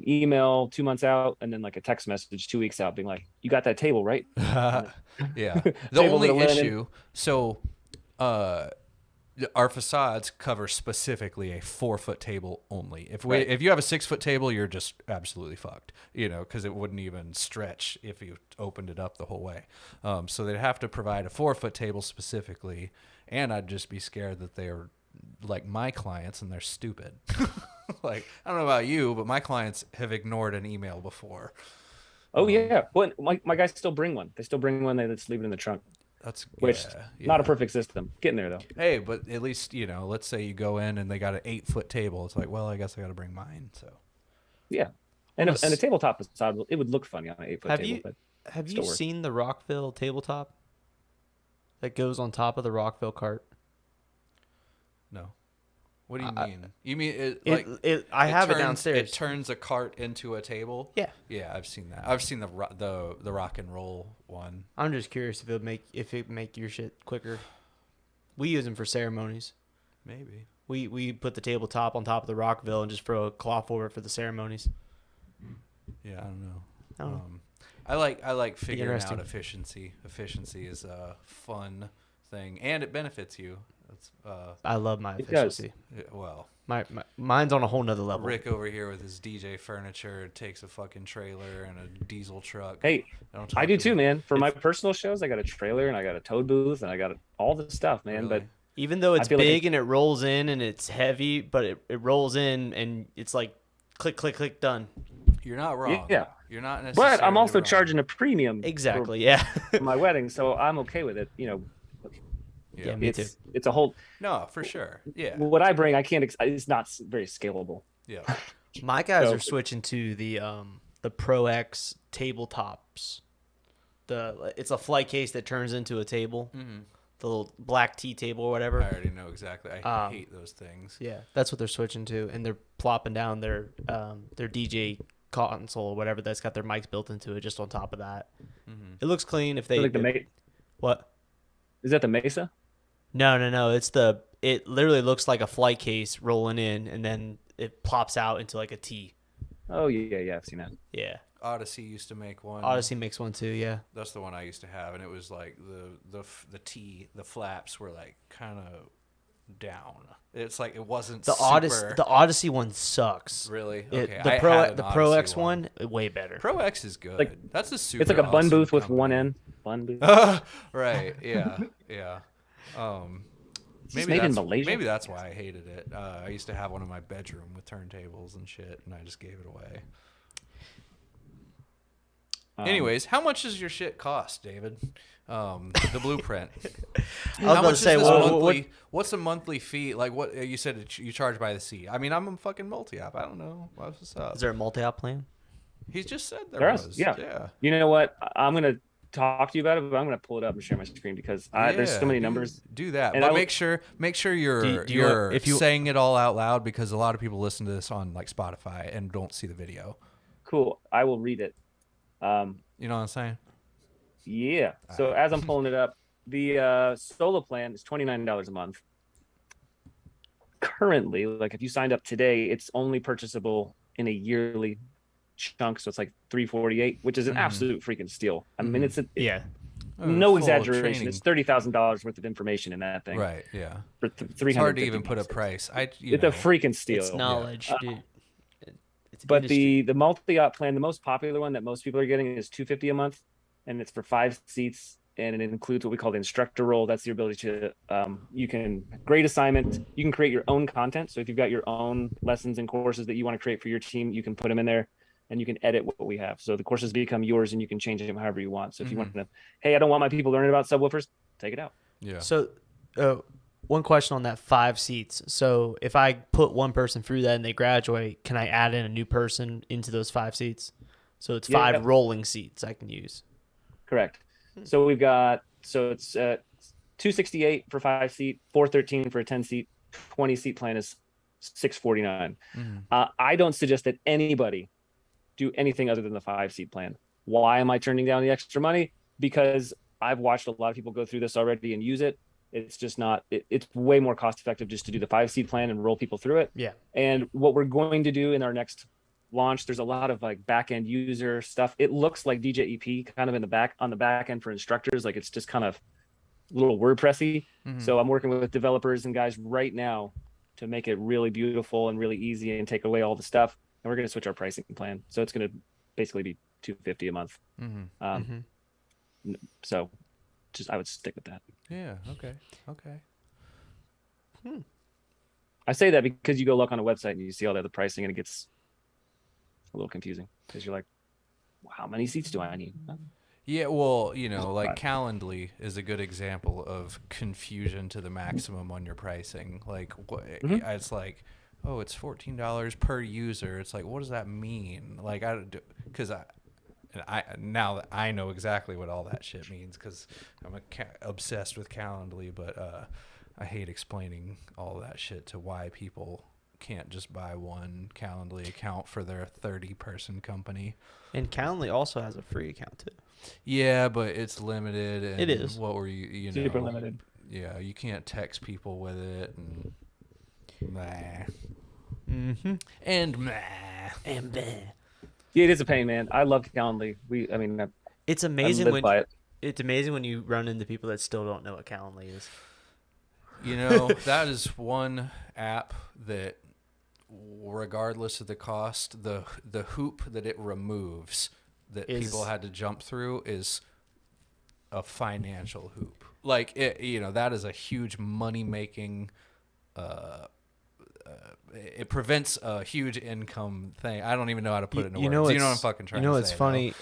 email 2 months out, and then like a text message 2 weeks out being like, you got that table, right? Yeah. The only issue, so our facades cover specifically a 4-foot table only. If you have a 6-foot table, you're just absolutely fucked, because it wouldn't even stretch if you opened it up the whole way. So they'd have to provide a 4-foot table specifically, and I'd just be scared that they're like my clients and they're stupid. Like, I don't know about you, but my clients have ignored an email before. Oh yeah, well, my guys still bring one. They still bring one. They just leave it in the trunk. That's not a perfect system. Getting there though. Hey, but at least let's say you go in and they got an 8-foot table. It's like, well, I guess I got to bring mine. So yeah, and a tabletop facade, it would look funny on an 8-foot table. Have you seen the Rockville tabletop that goes on top of the Rockville cart? No. What do you mean? You mean I have it downstairs. It turns a cart into a table. Yeah. Yeah, I've seen that. I've seen the rock and roll one. I'm just curious if it make your shit quicker. We use them for ceremonies. Maybe. We put the tabletop on top of the Rockville and just throw a cloth over it for the ceremonies. Yeah, I don't know. Oh. I like figuring out efficiency. Efficiency is a fun thing, and it benefits you. I love my efficiency. Well, mine's on a whole nother level. Rick over here with his DJ furniture takes a fucking trailer and a diesel truck. Hey, I do too, man. For my personal shows, I got a trailer and I got a toad booth and I got all the stuff, man. Really? But even though it's big and it rolls in and it's heavy, but it rolls in and it's like click, click, click, done. You're not wrong. Yeah. You're not necessarily But I'm also wrong. charging a premium. Exactly. For my wedding, so I'm okay with it. Yeah, me too. It's a whole. No, for sure. Yeah. What I bring, I can't. It's not very scalable. Yeah. My guys are switching to the Pro X tabletops. It's a flight case that turns into a table. Mm-hmm. The little black tea table or whatever. I already know exactly. I hate those things. Yeah, that's what they're switching to, and they're plopping down their DJ console or whatever that's got their mics built into it just on top of that. Mm-hmm. It looks clean if they. What? Is that the Mesa? No. It literally looks like a flight case rolling in, and then it plops out into like a T. Oh yeah, I've seen that. Yeah. Odyssey used to make one. Odyssey makes one too, yeah. That's the one I used to have, and it was like the flaps were like kind of down. It's like it wasn't the super... The Odyssey one sucks. Really? Okay. The Pro X one way better. Pro X is good. Like, that's a super. It's like a bun awesome booth with company. one end. Bun booth. Right. Yeah. Yeah. Made in Malaysia. Maybe that's why I hated it. I used to have one in my bedroom with turntables and shit, and I just gave it away. Anyways, how much does your shit cost, David? The blueprint. How much is this monthly? What's a monthly fee? Like what you said you charge by the seat. I mean, I'm a fucking multi-op. I don't know. What's up? Is there a multi-op plan? He just said there was. Yeah. You know what? I'm gonna talk to you about it, but I'm going to pull it up and share my screen because there's so many numbers. Do that, And but make sure you're if you saying it all out loud, because a lot of people listen to this on like Spotify and don't see the video. Cool. I will read it. You know what I'm saying? Yeah. So as I'm pulling it up, the solo plan is $29 a month. Currently, like if you signed up today, it's only purchasable in a yearly chunk, so it's like $348, which is an absolute freaking steal. I mean, it's no Full exaggeration. training. It's $30,000 worth of information in that thing. Right. Yeah. For 350 It's hard to even put a bucks. price. It's a freaking steal. It's knowledge, dude. It's But industry. the multi-op plan, the most popular one that most people are getting is $250 a month, and it's for 5 seats, and it includes what we call the instructor role. That's the ability to you can grade assignment, you can create your own content. So if you've got your own lessons and courses that you want to create for your team, you can put them in there, and you can edit what we have. So the courses become yours, and you can change them however you want. So if you want to, hey, I don't want my people learning about subwoofers, take it out. Yeah. So, one question on that 5 seats. So if I put one person through that and they graduate, can I add in a new person into those 5 seats? So it's 5 rolling seats I can use. Correct. So we've got, so it's $268 for 5 seat, $413 for a 10 seat, 20 seat plan is $649. I don't suggest that anybody do anything other than the 5 seat plan. Why am I turning down the extra money? Because I've watched a lot of people go through this already and use it. It's just not, it's way more cost effective just to do the 5 seat plan and roll people through it. Yeah. And what we're going to do in our next launch, there's a lot of like back end user stuff. It looks like DJEP kind of on the back end for instructors. Like it's just kind of a little WordPressy. So I'm working with developers and guys right now to make it really beautiful and really easy and take away all the stuff. And we're going to switch our pricing plan. So it's going to basically be $250 a month. So just, I would stick with that. Yeah. Okay. I say that because you go look on a website and you see all the other pricing and it gets a little confusing because you're like, well, how many seats do I need? Yeah, well, you know, like Calendly is a good example of confusion to the maximum on your pricing. Like, it's like, oh, it's $14 per user. It's like, what does that mean? Like, because now that I know exactly what all that shit means because I'm obsessed with Calendly, but I hate explaining all that shit to why people can't just buy one Calendly account for their 30-person company. And Calendly also has a free account too. Yeah, but it's limited. And it is. What were you know? Super limited. Yeah, you can't text people with it, and and Yeah, it is a pain, man. I love Calendly. It's amazing live by it. It's amazing when you run into people that still don't know what Calendly is. You know, that is one app that, regardless of the cost, the hoop that it removes that people had to jump through is a financial hoop. Like, that is a huge money-making, it prevents a huge income thing. I don't even know how to put it into words. You know what I'm fucking trying to say. You know what's funny?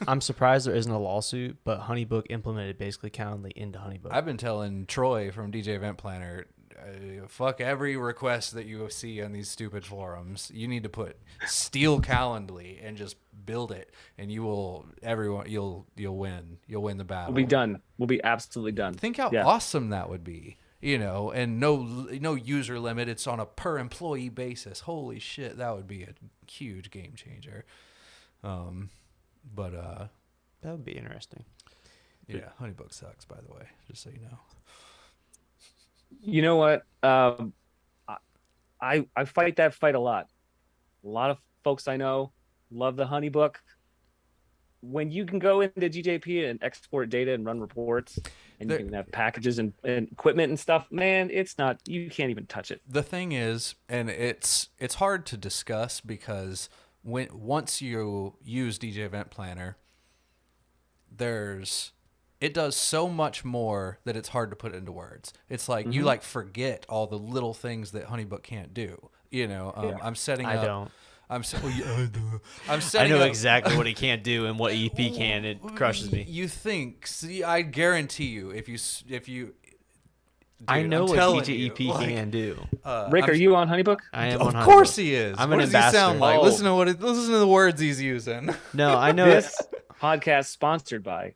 I'm surprised there isn't a lawsuit, but Honeybook implemented basically Calendly into Honeybook. I've been telling Troy from DJ Event Planner, fuck every request that you see on these stupid forums. You need to steal Calendly and just build it, and you'll win. You'll win the battle. We'll be done. We'll be absolutely done. Think how awesome that would be. And no user limit. It's on a per employee basis. Holy shit, that would be a huge game changer. But that would be interesting. Yeah, Honeybook sucks, by the way, just so you know. You know what? I fight that fight a lot. A lot of folks I know love the Honeybook. When you can go into GJP and export data and run reports, and you can have packages and equipment and stuff, man, you can't even touch it. The thing is, and it's hard to discuss because once you use DJ Event Planner, it does so much more that it's hard to put into words. It's like you forget all the little things that Honeybook can't do. I'm setting up. I don't. I'm setting I know up, exactly what he can't do and what EP can. It crushes me. You think? See, I guarantee you, if you, dude, I know what DJ EP you, can do. Rick, are you on Honeybook? I am on Of Honeybook. course he is. I'm what an does ambassador. he sound like? Oh. Listen to the words he's using. No, I know This podcast sponsored by.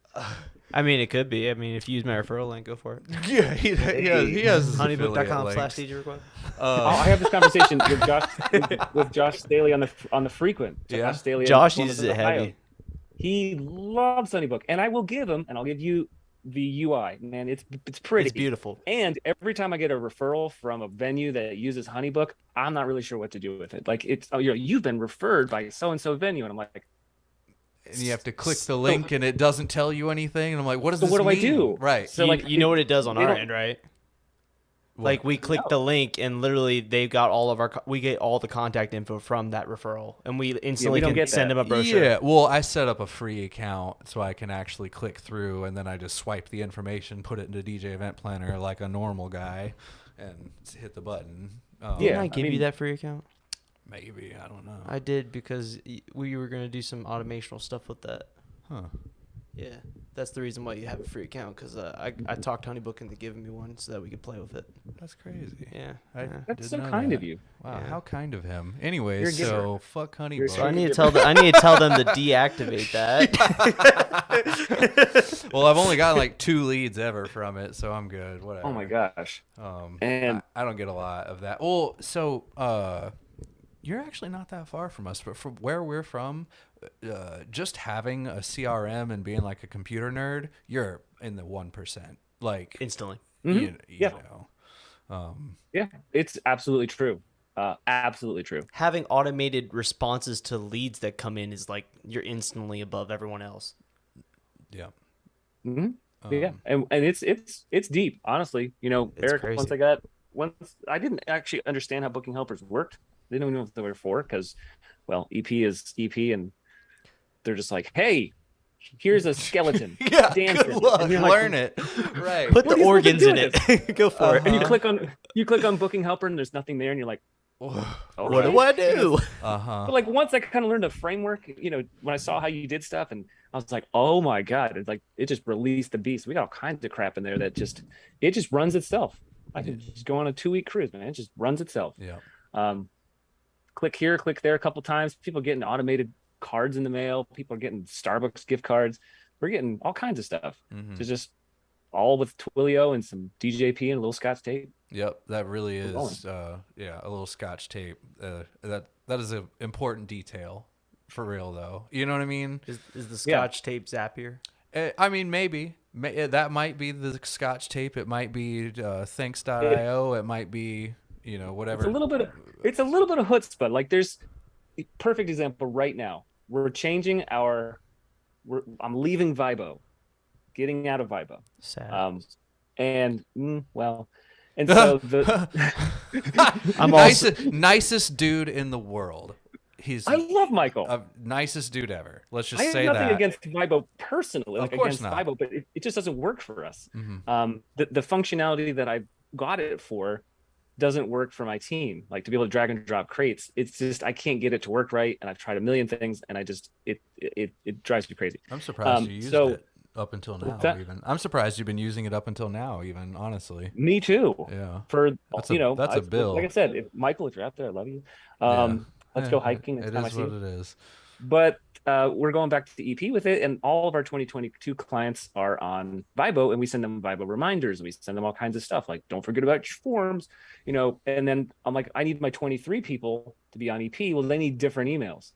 I mean, it could be. I mean, if you use my referral link, go for it. Yeah, he has his affiliate Honeybook.com/DJ request. I have this conversation with Josh Staley on the frequent. Yeah. Josh Staley. Josh uses it heavy. He loves HoneyBook, and I will give him, and I'll give you the UI. Man, it's pretty. It's beautiful. And every time I get a referral from a venue that uses HoneyBook, I'm not really sure what to do with it. Like it's, you've been referred by so and so venue, and I'm like, and you have to click the link, and it doesn't tell you anything. And I'm like, what does this what do mean? I do? Right. So you know what it does on our don't- end, right? What? Like we click the link, and literally they've got we get all the contact info from that referral, and we instantly don't can get send that. them a brochure. Yeah, well, I set up a free account so I can actually click through, and then I just swipe the information, put it into DJ Event Planner like a normal guy, and hit the button. Didn't Yeah, I give I mean- you that free account? Maybe, I don't know. I did because we were gonna do some automational stuff with that. Huh. Yeah, that's the reason why you have a free account, because I talked HoneyBook into giving me one so that we could play with it. That's crazy. Yeah, I that's didn't so know kind that. of you. Wow, Yeah. how kind of him. You're Anyways, a giver. so fuck You're HoneyBook. so I need to tell them to deactivate that. Well, I've only gotten like 2 leads ever from it, so I'm good. Whatever. Oh my gosh. And I don't get a lot of that. Well, so you're actually not that far from us, but from where we're from, just having a CRM and being like a computer nerd, you're in the 1%. Like Instantly. you Yeah. know. yeah, it's absolutely true. Absolutely true. Having automated responses to leads that come in is like you're instantly above everyone else. Yeah. Hmm. Yeah, and it's deep, honestly. You know, It's Eric, crazy. once I didn't actually understand how booking helpers worked. They didn't even know what they were for, because, well, EP is EP, and they're just like, hey, here's a skeleton. Yeah. Dance Good it. luck. And you're like, Learn it. Right. Put What the are you organs supposed in to do it. Go for and it. you click on booking helper, and there's nothing there, and you're like, all What right. do I do? But like once I kind of learned the framework, you know, when I saw how you did stuff, and I was like, oh my god, it's like it just released the beast. We got all kinds of crap in there that just runs itself. I can just go on a 2-week cruise, man. It just runs itself. Yeah. Click here, click there a couple times. People are getting automated cards in the mail. People are getting Starbucks gift cards. We're getting all kinds of stuff. Mhm. So just all with Twilio and some DJP and a little Scotch tape. Yep, that really We're is. A little Scotch tape. That is an important detail, for real though. You know what I mean? Is the Scotch tape Zapier? I mean, maybe that might be the Scotch tape. It might be Thanks.io. It might be whatever. It's a little bit of chutzpah. Like there's a perfect example right now. We're changing I'm leaving Vibo, getting out of Vibo. Sad. And so I'm nicest dude in the world. He's I love Michael. nicest dude ever. Let's just I have say nothing that. against Vibo personally, Of like course against not. Vibo, but it just doesn't work for us. Mhm. The functionality that I got it for doesn't work for my team. Like to be able to drag and drop crates, it's just I can't get it to work right, and I've tried a million things, and I just it drives me crazy. I'm surprised you used so- it up until now. What's that? Even I'm surprised you've been using it up until now. Even honestly, Me too. yeah. For That's that's a bill. Like I said, if you're out there, I love you. Yeah. Let's go hiking next It time I is see what you. it is. But we're going back to the EP with it, and all of our 2022 clients are on Vibo, and we send them Vibo reminders. We send them all kinds of stuff, like don't forget about your forms, And then I'm like, I need my 23 people to be on EP. Well, they need different emails,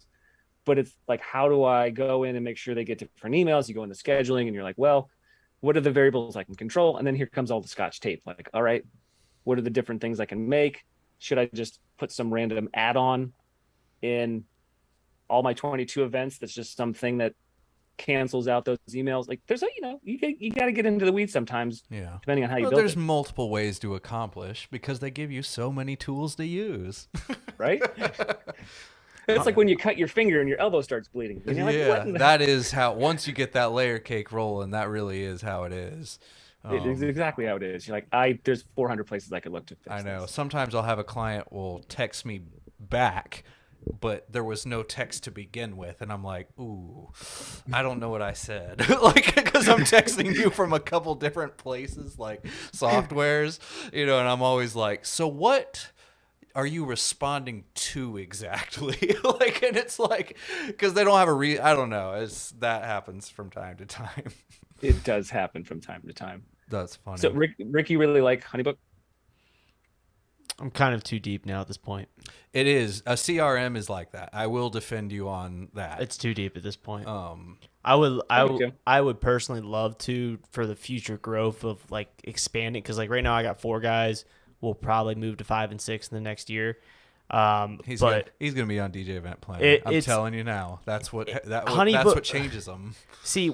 but it's like, how do I go in and make sure they get different emails? You go into scheduling, and you're like, well, what are the variables I can control? And then here comes all the Scotch tape. Like, all right, what are the different things I can make? Should I just put some random add-on in all my 22 events that's just something that cancels out those emails? Like there's you got to get into the weeds sometimes, Yeah. depending on how you Well, build there's it, multiple ways to accomplish because they give you so many tools to use. right? It's like when you cut your finger and your elbow starts bleeding, and you're like, Yeah, what in the that is how. Once you get that layer cake rolling, that really is how it is. It is exactly how it is. You're like, there's 400 places I could look to fix I know. this. Sometimes I'll have a client will text me back, but there was no text to begin with, and I'm like, ooh, I don't know what I said, like because I'm texting you from a couple different places, like softwares, and I'm always like, so what? are you responding to exactly? Like, and it's like, because they don't have I don't know. That happens from time to time. It does happen from time to time. That's funny. So Rick, you really like Honeybook? I'm kind of too deep now at this point. It is. A CRM is like that. I will defend you on that. It's too deep at this point. I I would personally love to, for the future growth of like expanding, because like right now I got 4 guys. We'll probably move to 5 and 6 in the next year. He's gonna be on DJ Event Planner. I'm telling you now. That's what changes them. See,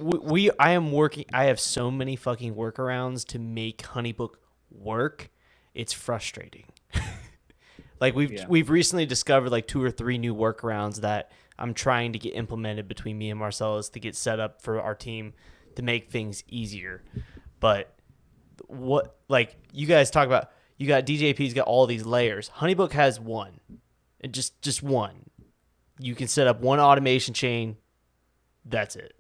I am working. I have so many fucking workarounds to make Honeybook work. It's frustrating. Like we've recently discovered like 2 or 3 new workarounds that I'm trying to get implemented between me and Marcellus to get set up for our team to make things easier. But what, like you guys talk about, you got DJP's got all these layers. Honeybook has one, and just one. You can set up one automation chain. That's it.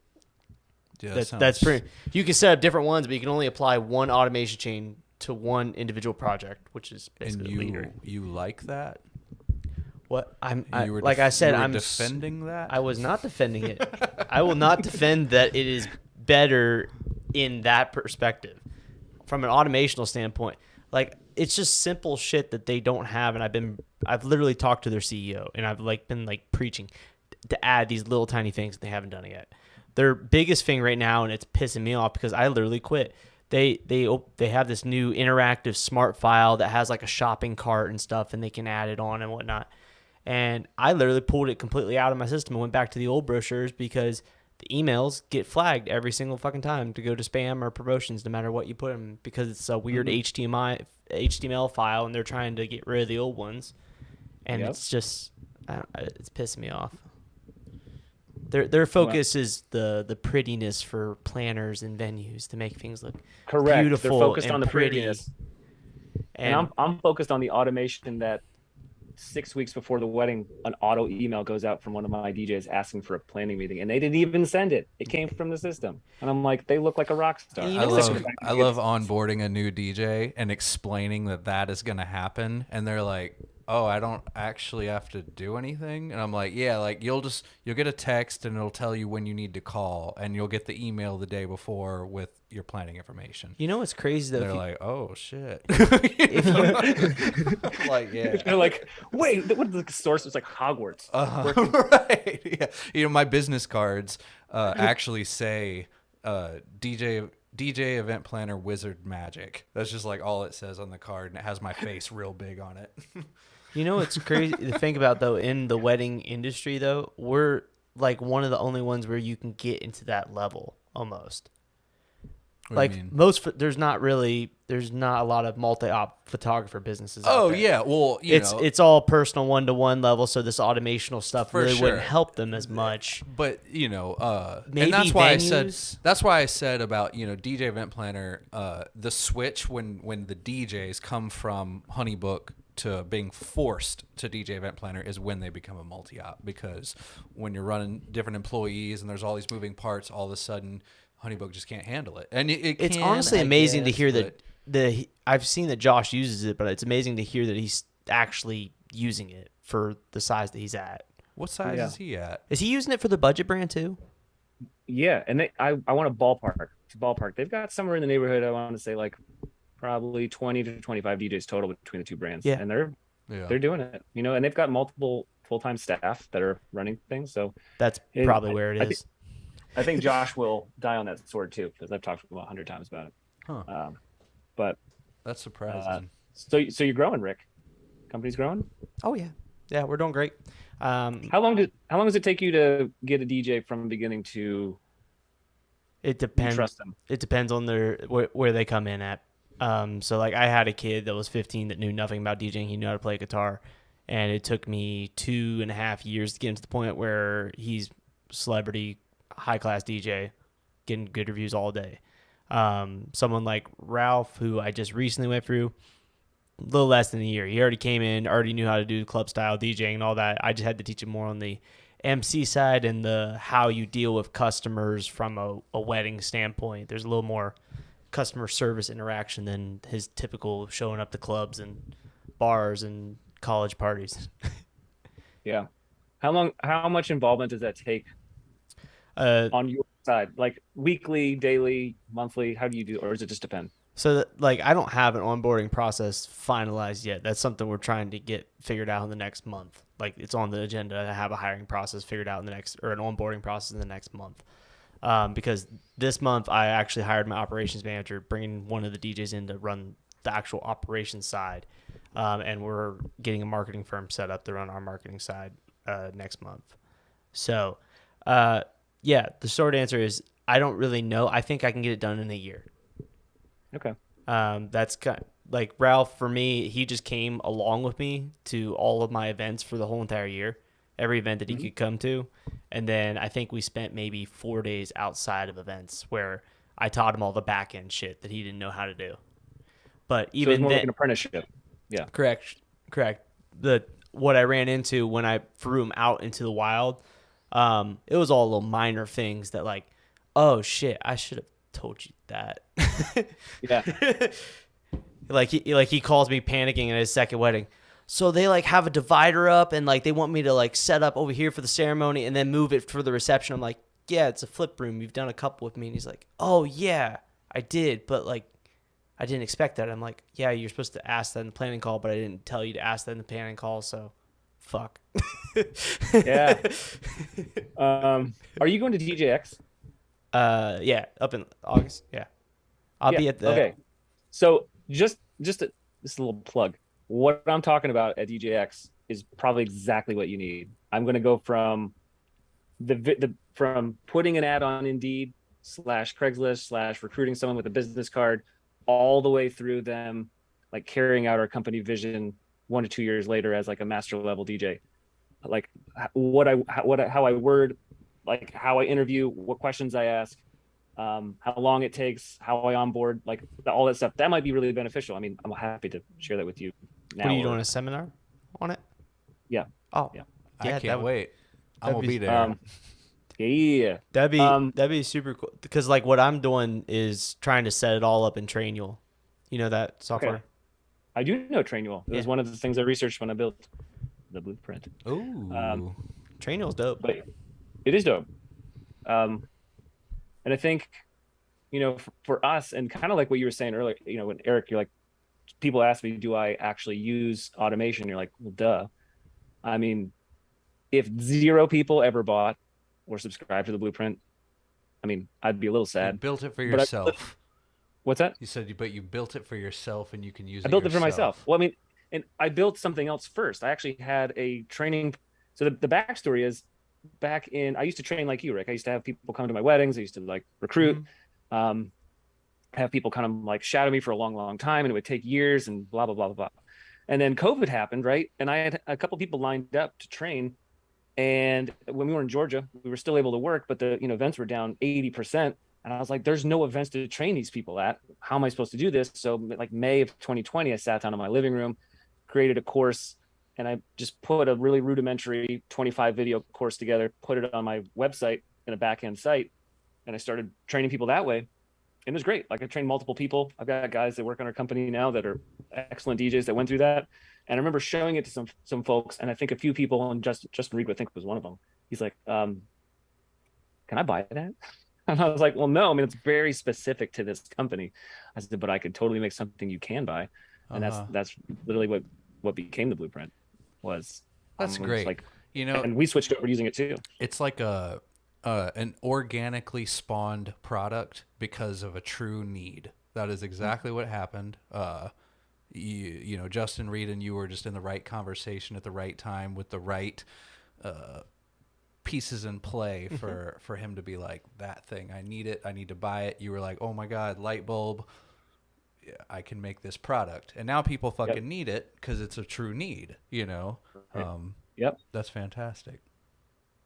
Yeah, that's pretty. You can set up different ones, but you can only apply one automation chain to one individual project, which is basically leader. You like that? What I'm defending that. I was not defending it. I will not defend that it is better in that perspective. From an automational standpoint, like it's just simple shit that they don't have, and I've literally talked to their CEO, and I've been preaching to add these little tiny things that they haven't done it yet. Their biggest thing right now, and it's pissing me off because I literally quit. They have this new interactive smart file that has like a shopping cart and stuff, and they can add it on and whatnot. And I literally pulled it completely out of my system and went back to the old brochures because the emails get flagged every single fucking time to go to spam or promotions, no matter what you put them, because it's a weird HTML file, and they're trying to get rid of the old ones. And it's just, it's pissing me off. Their focus is the prettiness for planners and venues to make things look beautiful. They're focused and on the pretty. prettiness. And I'm focused on the automation that 6 weeks before the wedding, an auto email goes out from one of my DJs asking for a planning meeting, and they didn't even send it. It came from the system, and I'm like, they look like a rock star. I love onboarding a new DJ and explaining that is going to happen, and they're like, oh, I don't actually have to do anything. And I'm like, yeah, like you'll get a text and it'll tell you when you need to call, and you'll get the email the day before with your planning information. You know what's crazy though? They're like, oh shit. Like, yeah. They're like, wait, what the source? It's like Hogwarts. Right. Yeah. My business cards actually say DJ Event Planner Wizard Magic. That's just like all it says on the card, and it has my face real big on it. You know what's crazy to think about though, in the wedding industry though, we're like one of the only ones where you can get into that level almost. Like there's not a lot of multi-op photographer businesses. Oh yeah, well it's all personal one-to-one level, so this automational stuff really wouldn't help them as much. But maybe and that's why I said about DJ Event Planner, the switch when the DJs come from Honeybook to being forced to DJ Event Planner is when they become a multi-op, because when you're running different employees and there's all these moving parts, all of a sudden Honeybook just can't handle it. And it's honestly amazing to hear that I've seen that Josh uses it, but it's amazing to hear that he's actually using it for the size that he's at. What size is he at? Is he using it for the budget brand too? Yeah, and I want to ballpark. They've got somewhere in the neighborhood, I want to say like probably 20 to 25 DJs total between the two brands. Yeah. And they're doing it, and they've got multiple full-time staff that are running things. So that's probably where it is. I think Josh will die on that sword too, because I've talked to him 100 times about it. Huh. But that's surprising. So you're growing, Rick. Company's growing? Oh yeah, we're doing great. How long does it take you to get a DJ from beginning to? It depends. Trust them. It depends on where they come in at. So like I had a kid that was 15 that knew nothing about DJing. He knew how to play guitar, and it took me 2.5 years to get him to the point where he's celebrity, high class DJ, getting good reviews all day. Someone like Ralph, who I just recently went through, a little less than a year. He already came in, already knew how to do club style DJing and all that. I just had to teach him more on the MC side and the how you deal with customers from a wedding standpoint. There's a little more customer service interaction than his typical showing up to clubs and bars and college parties. Yeah. How much involvement does that take Uh, on your side? Like weekly, daily, monthly? How do you do, or does it just depend? so that, like, I don't have an onboarding process finalized yet. That's something we're trying to get figured out in the next month. Like, it's on the agenda to have a hiring process figured out in the next, or an onboarding process in the next month. Because this month I actually hired my operations manager, bringing one of the DJs in to run the actual operations side. And we're getting a marketing firm set up to run our marketing side next month. So, yeah, the short answer is I don't really know. I think I can get it done in a year. Okay. That's kind like Ralph, for me, he just came along with me to all of my events for the whole entire year, every event that he could come to. And then I think we spent maybe 4 days outside of events where I taught him all the back end shit that he didn't know how to do. But So it's even more then, like an apprenticeship. Yeah. correct. What I ran into when I threw him out into the wild, it was all little minor things that, like, oh shit, I should have told you that. Yeah. Like he calls me panicking at his second wedding. So they like have a divider up and like they want me to like set up over here for the ceremony and then move it for the reception. I'm like, yeah, it's a flip room. You've done a couple with me. And he's like, oh yeah, I did, but like I didn't expect that. I'm like, yeah, you're supposed to ask that in the planning call, but I didn't tell you to ask that in the planning call. So, fuck. Yeah. Are you going to DJX? Yeah, up in August. Yeah, I'll be at the. Okay. So just a little plug. What I'm talking about at DJX is probably exactly what you need. I'm going to go from from putting an ad on Indeed / Craigslist / recruiting someone with a business card, all the way through them like carrying out our company vision 1 to 2 years later as like a master level DJ. Like how I word, like how I interview, what questions I ask, how long it takes, how I onboard, like all that stuff. That might be really beneficial. I mean, I'm happy to share that with you now. What are you doing, a seminar on it? Yeah. Oh, yeah. I can't wait. I will be there. Yeah. That'd be super cool. Because like what I'm doing is trying to set it all up in Trainual. You know that software? Okay. I do know Trainual. It was one of the things I researched when I built the blueprint. Ooh. Trainual's dope. But it is dope. And I think, for us, and kind of like what you were saying earlier, when Eric, you're like, people ask me, do I actually use automation? You're like, well, duh. I mean, if 0 people ever bought or subscribed to the blueprint, I mean, I'd be a little sad. You built it for yourself. What's that? You said, but you built it for yourself and you can use it. I built it for myself. Well, I mean, and I built something else first. I actually had a training. So the backstory is, I used to train like you, Rick. I used to have people come to my weddings. I used to like recruit, have people kind of like shadow me for a long, long time, and it would take years and blah, blah, blah, blah, blah. And then COVID happened, right? And I had a couple people lined up to train. And when we were in Georgia, we were still able to work, but the events were down 80%. And I was like, there's no events to train these people at. How am I supposed to do this? So like May of 2020, I sat down in my living room, created a course, and I just put a really rudimentary 25 video course together, put it on my website in a back-end site, and I started training people that way. And it was great. Like I trained multiple people. I've got guys that work on our company now that are excellent DJs that went through that. And I remember showing it to some folks, and I think a few people, and Justin Reed, I think was one of them. He's like, can I buy that? And I was like, well, no, I mean, it's very specific to this company. I said, but I could totally make something you can buy. And that's literally what became the blueprint was. That's great. Like, and we switched over using it too. It's like an organically spawned product because of a true need. That is exactly what happened. Justin Reed and you were just in the right conversation at the right time with the right pieces in play for him to be like, that thing, I need it, I need to buy it. You were like, oh my God, light bulb, I can make this product. And now people fucking need it because it's a true need, Yep. That's fantastic.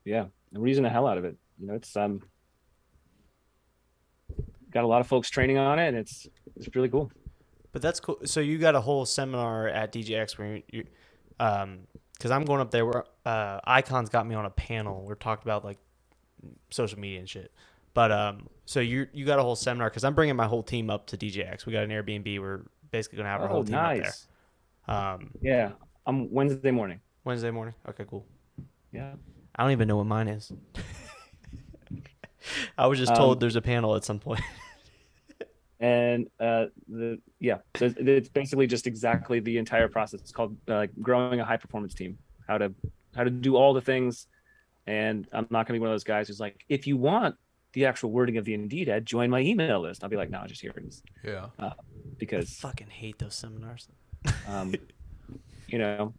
Yeah. And we're using the hell out of it. It's got a lot of folks training on it, and it's really cool. But that's cool. So you got a whole seminar at DJX where you because I'm going up there where Icon's got me on a panel. We're talking about like social media and shit. But so you got a whole seminar because I'm bringing my whole team up to DJX. We got an Airbnb. We're basically gonna have our whole team up there. Yeah, Wednesday morning. Wednesday morning. Okay, cool. Yeah. I don't even know what mine is. I was just told there's a panel at some point. And so it's basically just exactly the entire process. It's called growing a high performance team. How to do all the things. And I'm not going to be one of those guys who's like, if you want the actual wording of the Indeed ad, join my email list. I'll be like, no, just here it is. Yeah. Because I fucking hate those seminars. you know,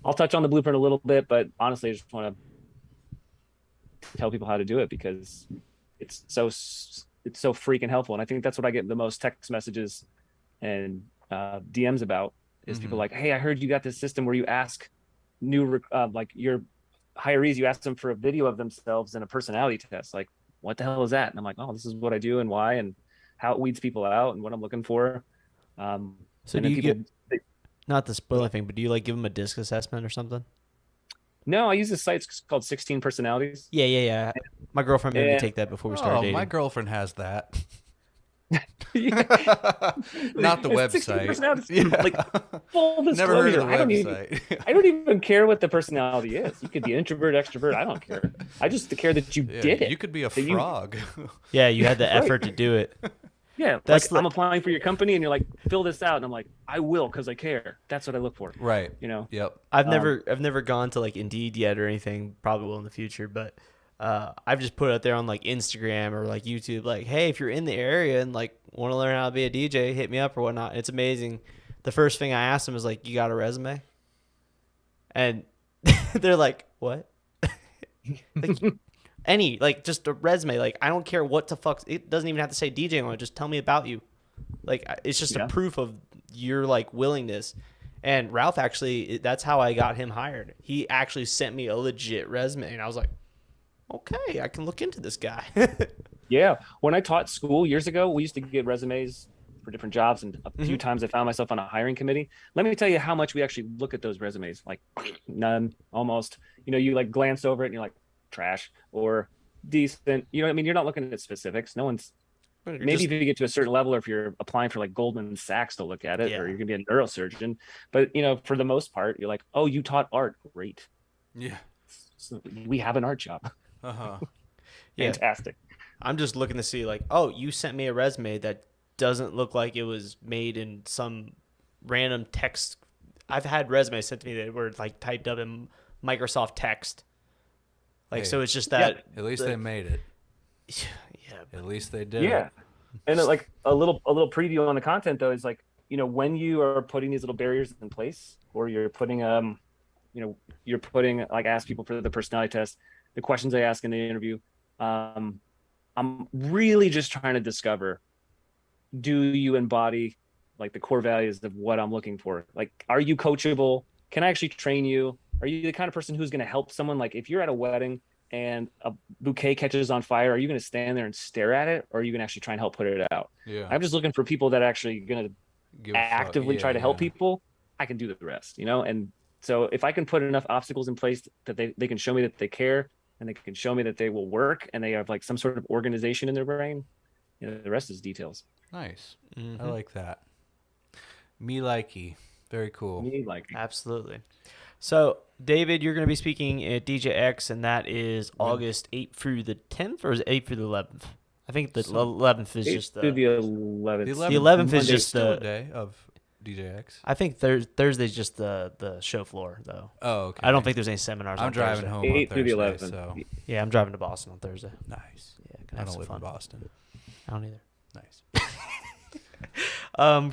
I'll touch on the blueprint a little bit, but honestly, I just want to tell people how to do it because it's so freaking helpful. And I think that's what I get the most text messages and DMs about is people like, hey, I heard you got this system where you ask new like your hirees, you ask them for a video of themselves and a personality test. Like, what the hell is that? And I'm like, oh, this is what I do and why and how it weeds people out and what I'm looking for. So do you not to spoil anything, but do you like give them a disc assessment or something? No, I use this site called 16 Personalities. Yeah. My girlfriend made me take that before we started dating. My girlfriend has that. Yeah. Not the website. Yeah. Like full disclosure, Never heard of the website. I don't even care what the personality is. You could be introvert, extrovert. I don't care. I just care that you did it. You could be a frog. Yeah, you had the effort to do it. Yeah, that's I'm applying for your company, and you're like, fill this out, and I'm like, I will because I care. That's what I look for. Right. You know. Yep. I've never gone to like Indeed yet or anything. Probably will in the future, but I've just put it out there on like Instagram or like YouTube, like, hey, if you're in the area and like want to learn how to be a DJ, hit me up or whatnot. It's amazing. The first thing I asked them is like, you got a resume? And they're like, what? Like just a resume. Like, I don't care what the fuck. It doesn't even have to say DJ on it. Just tell me about you. Like, it's just a proof of your like willingness. And Ralph actually, that's how I got him hired. He actually sent me a legit resume, and I was like, okay, I can look into this guy. Yeah. When I taught school years ago, we used to get resumes for different jobs, and a few times I found myself on a hiring committee. Let me tell you how much we actually look at those resumes. Like none, almost. You know, you like glance over it and you're like, trash or decent. You know what I mean? You're not looking at specifics. No one's maybe if you get to a certain level or if you're applying for like Goldman Sachs to look at it, or you're gonna be a neurosurgeon. But you know, for the most part, you're like, oh, you taught art. Great. Yeah. So we have an art job. Fantastic. I'm just looking to see like, oh, you sent me a resume that doesn't look like it was made in some random text. I've had resumes sent to me that were like typed up in Microsoft Text. Like, so it's just that. At least they made it. Yeah. At least they did. Yeah. And like a little preview on the content though is like, you know, when you are putting these little barriers in place, or you're putting like ask people for the personality test, the questions I ask in the interview, I'm really just trying to discover, do you embody like the core values of what I'm looking for? Like, are you coachable? Can I actually train you? Are you the kind of person who's going to help someone? Like if you're at a wedding and a bouquet catches on fire, are you going to stand there and stare at it? Or are you going to actually try and help put it out? Yeah. I'm just looking for people that are actually going to actively try to help people. I can do the rest, you know? And so if I can put enough obstacles in place that they can show me that they care, and they can show me that they will work, and they have like some sort of organization in their brain, you know, the rest is details. Nice. I like that. Me likey. Very cool. Me likey. Absolutely. So, David, you're going to be speaking at DJX, and that is August 8th through the 10th, or is it 8th through the 11th? I think the 11th is just the 11th. The 11th is just the day of DJX. I think Thursday's just the show floor, though. Oh, okay. I don't think there's any seminars. I'm driving Thursday. home 8th on through the Thursday, 11th. so yeah, I'm driving to Boston on Thursday. Nice. Yeah, I don't live in Boston. I don't either. Nice.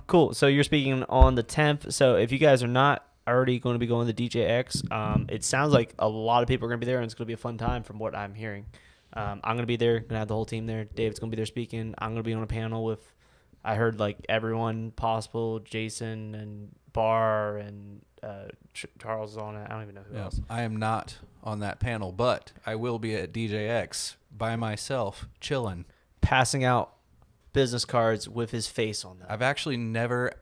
Cool. So you're speaking on the 10th. So if you guys are not already going to be going to DJX, it sounds like a lot of people are going to be there, and it's going to be a fun time from what I'm hearing. I'm going to be there. Going to have the whole team there. David's going to be there speaking. I'm going to be on a panel with, I heard like everyone possible, Jason and Barr and Charles is on it. I don't even know who else. I am not on that panel, but I will be at DJX by myself, chilling. Passing out business cards with his face on them. I've actually never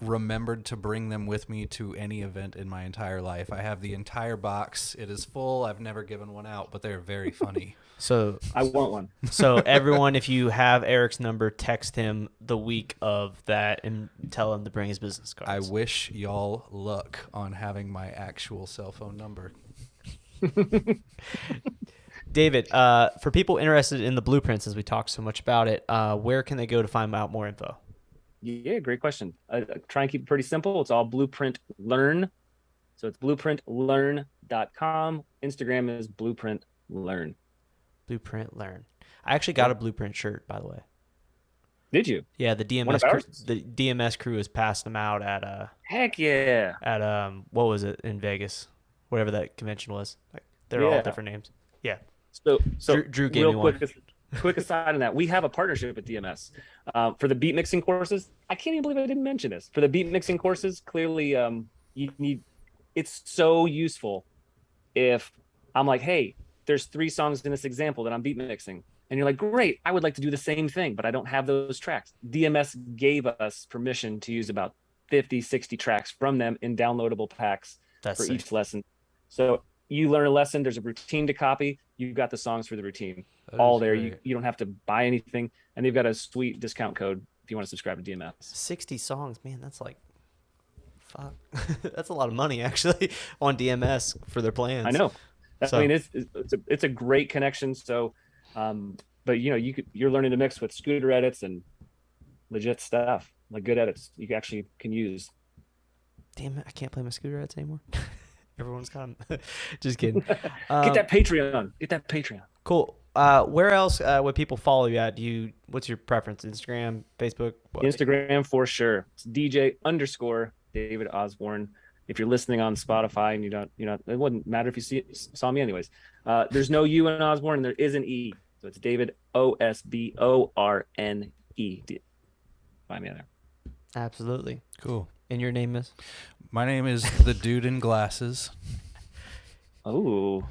remembered to bring them with me to any event in my entire life. I have the entire box. It is full. I've never given one out, but they're very funny. So I want one. So everyone, if you have Erik's number, text him the week of that and tell him to bring his business I cards. wish y'all luck on having my actual cell phone number. David, for people interested in the blueprints, as we talked so much about it, where can they go to find out more info? Yeah, great question. Try and keep it pretty simple. It's all Blueprint Learn. So it's blueprintlearn.com. Instagram is Blueprint Learn. Blueprint Learn. I actually got a blueprint shirt, by the way. Did you? Yeah, the One DMS of crew, ours? the DMS crew is passing them out at Heck yeah. what was it in Vegas, whatever that convention was. Like, they're all Yeah. different names. Yeah. So Drew gave real me quick, one. quick aside on that, we have a partnership with DMS for the beat mixing courses. I can't even believe I didn't mention this. For the beat mixing courses, clearly, you need. It's so useful if I'm like, hey, there's 3 songs in this example that I'm beat mixing, and you're like, great, I would like to do the same thing, but I don't have those tracks. DMS gave us permission to use about 50, 60 tracks from them in downloadable packs That's for sick. each lesson. So you learn a lesson, there's a routine to copy, you've got the songs for the routine That all is there. great. You don't have to buy anything, and they've got a sweet discount code if you want to subscribe to DMS. 60 songs, man, that's like, fuck. That's a lot of money, actually, on DMS for their plans. I know. So- I mean, it's a great connection. So, but you're learning to mix with scooter edits and legit stuff, like good edits you actually can use. Damn it, I can't play my scooter ads anymore. Everyone's got them. Just kidding. Get that Patreon. Get that Patreon. Cool. Where else would people follow you at? What's your preference? Instagram, Facebook? What? Instagram for sure. It's DJ_David Osborne. If you're listening on Spotify and it wouldn't matter if you saw me anyways. There's no U in Osborne and there is an E. So it's David Osborne. Find me there. Absolutely. Cool. And your name is? My name is the Dude in Glasses. Oh,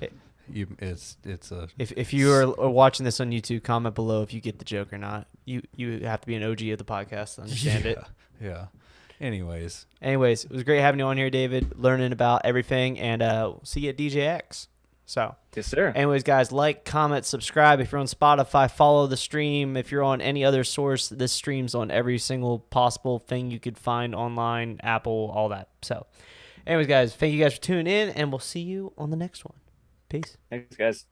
It's a If you are watching this on YouTube, comment below if you get the joke or not. You have to be an OG of the podcast to understand it. Yeah. Anyways, Anyways, it was great having you on here, David, learning about everything, and see you at DJX. So, yes, sir. anyways, guys, like, comment, subscribe. If you're on Spotify, follow the stream. If you're on any other source, this stream's on every single possible thing you could find online, Apple, all that. So, anyways, guys, thank you guys for tuning in, and we'll see you on the next one. Peace. Thanks, guys.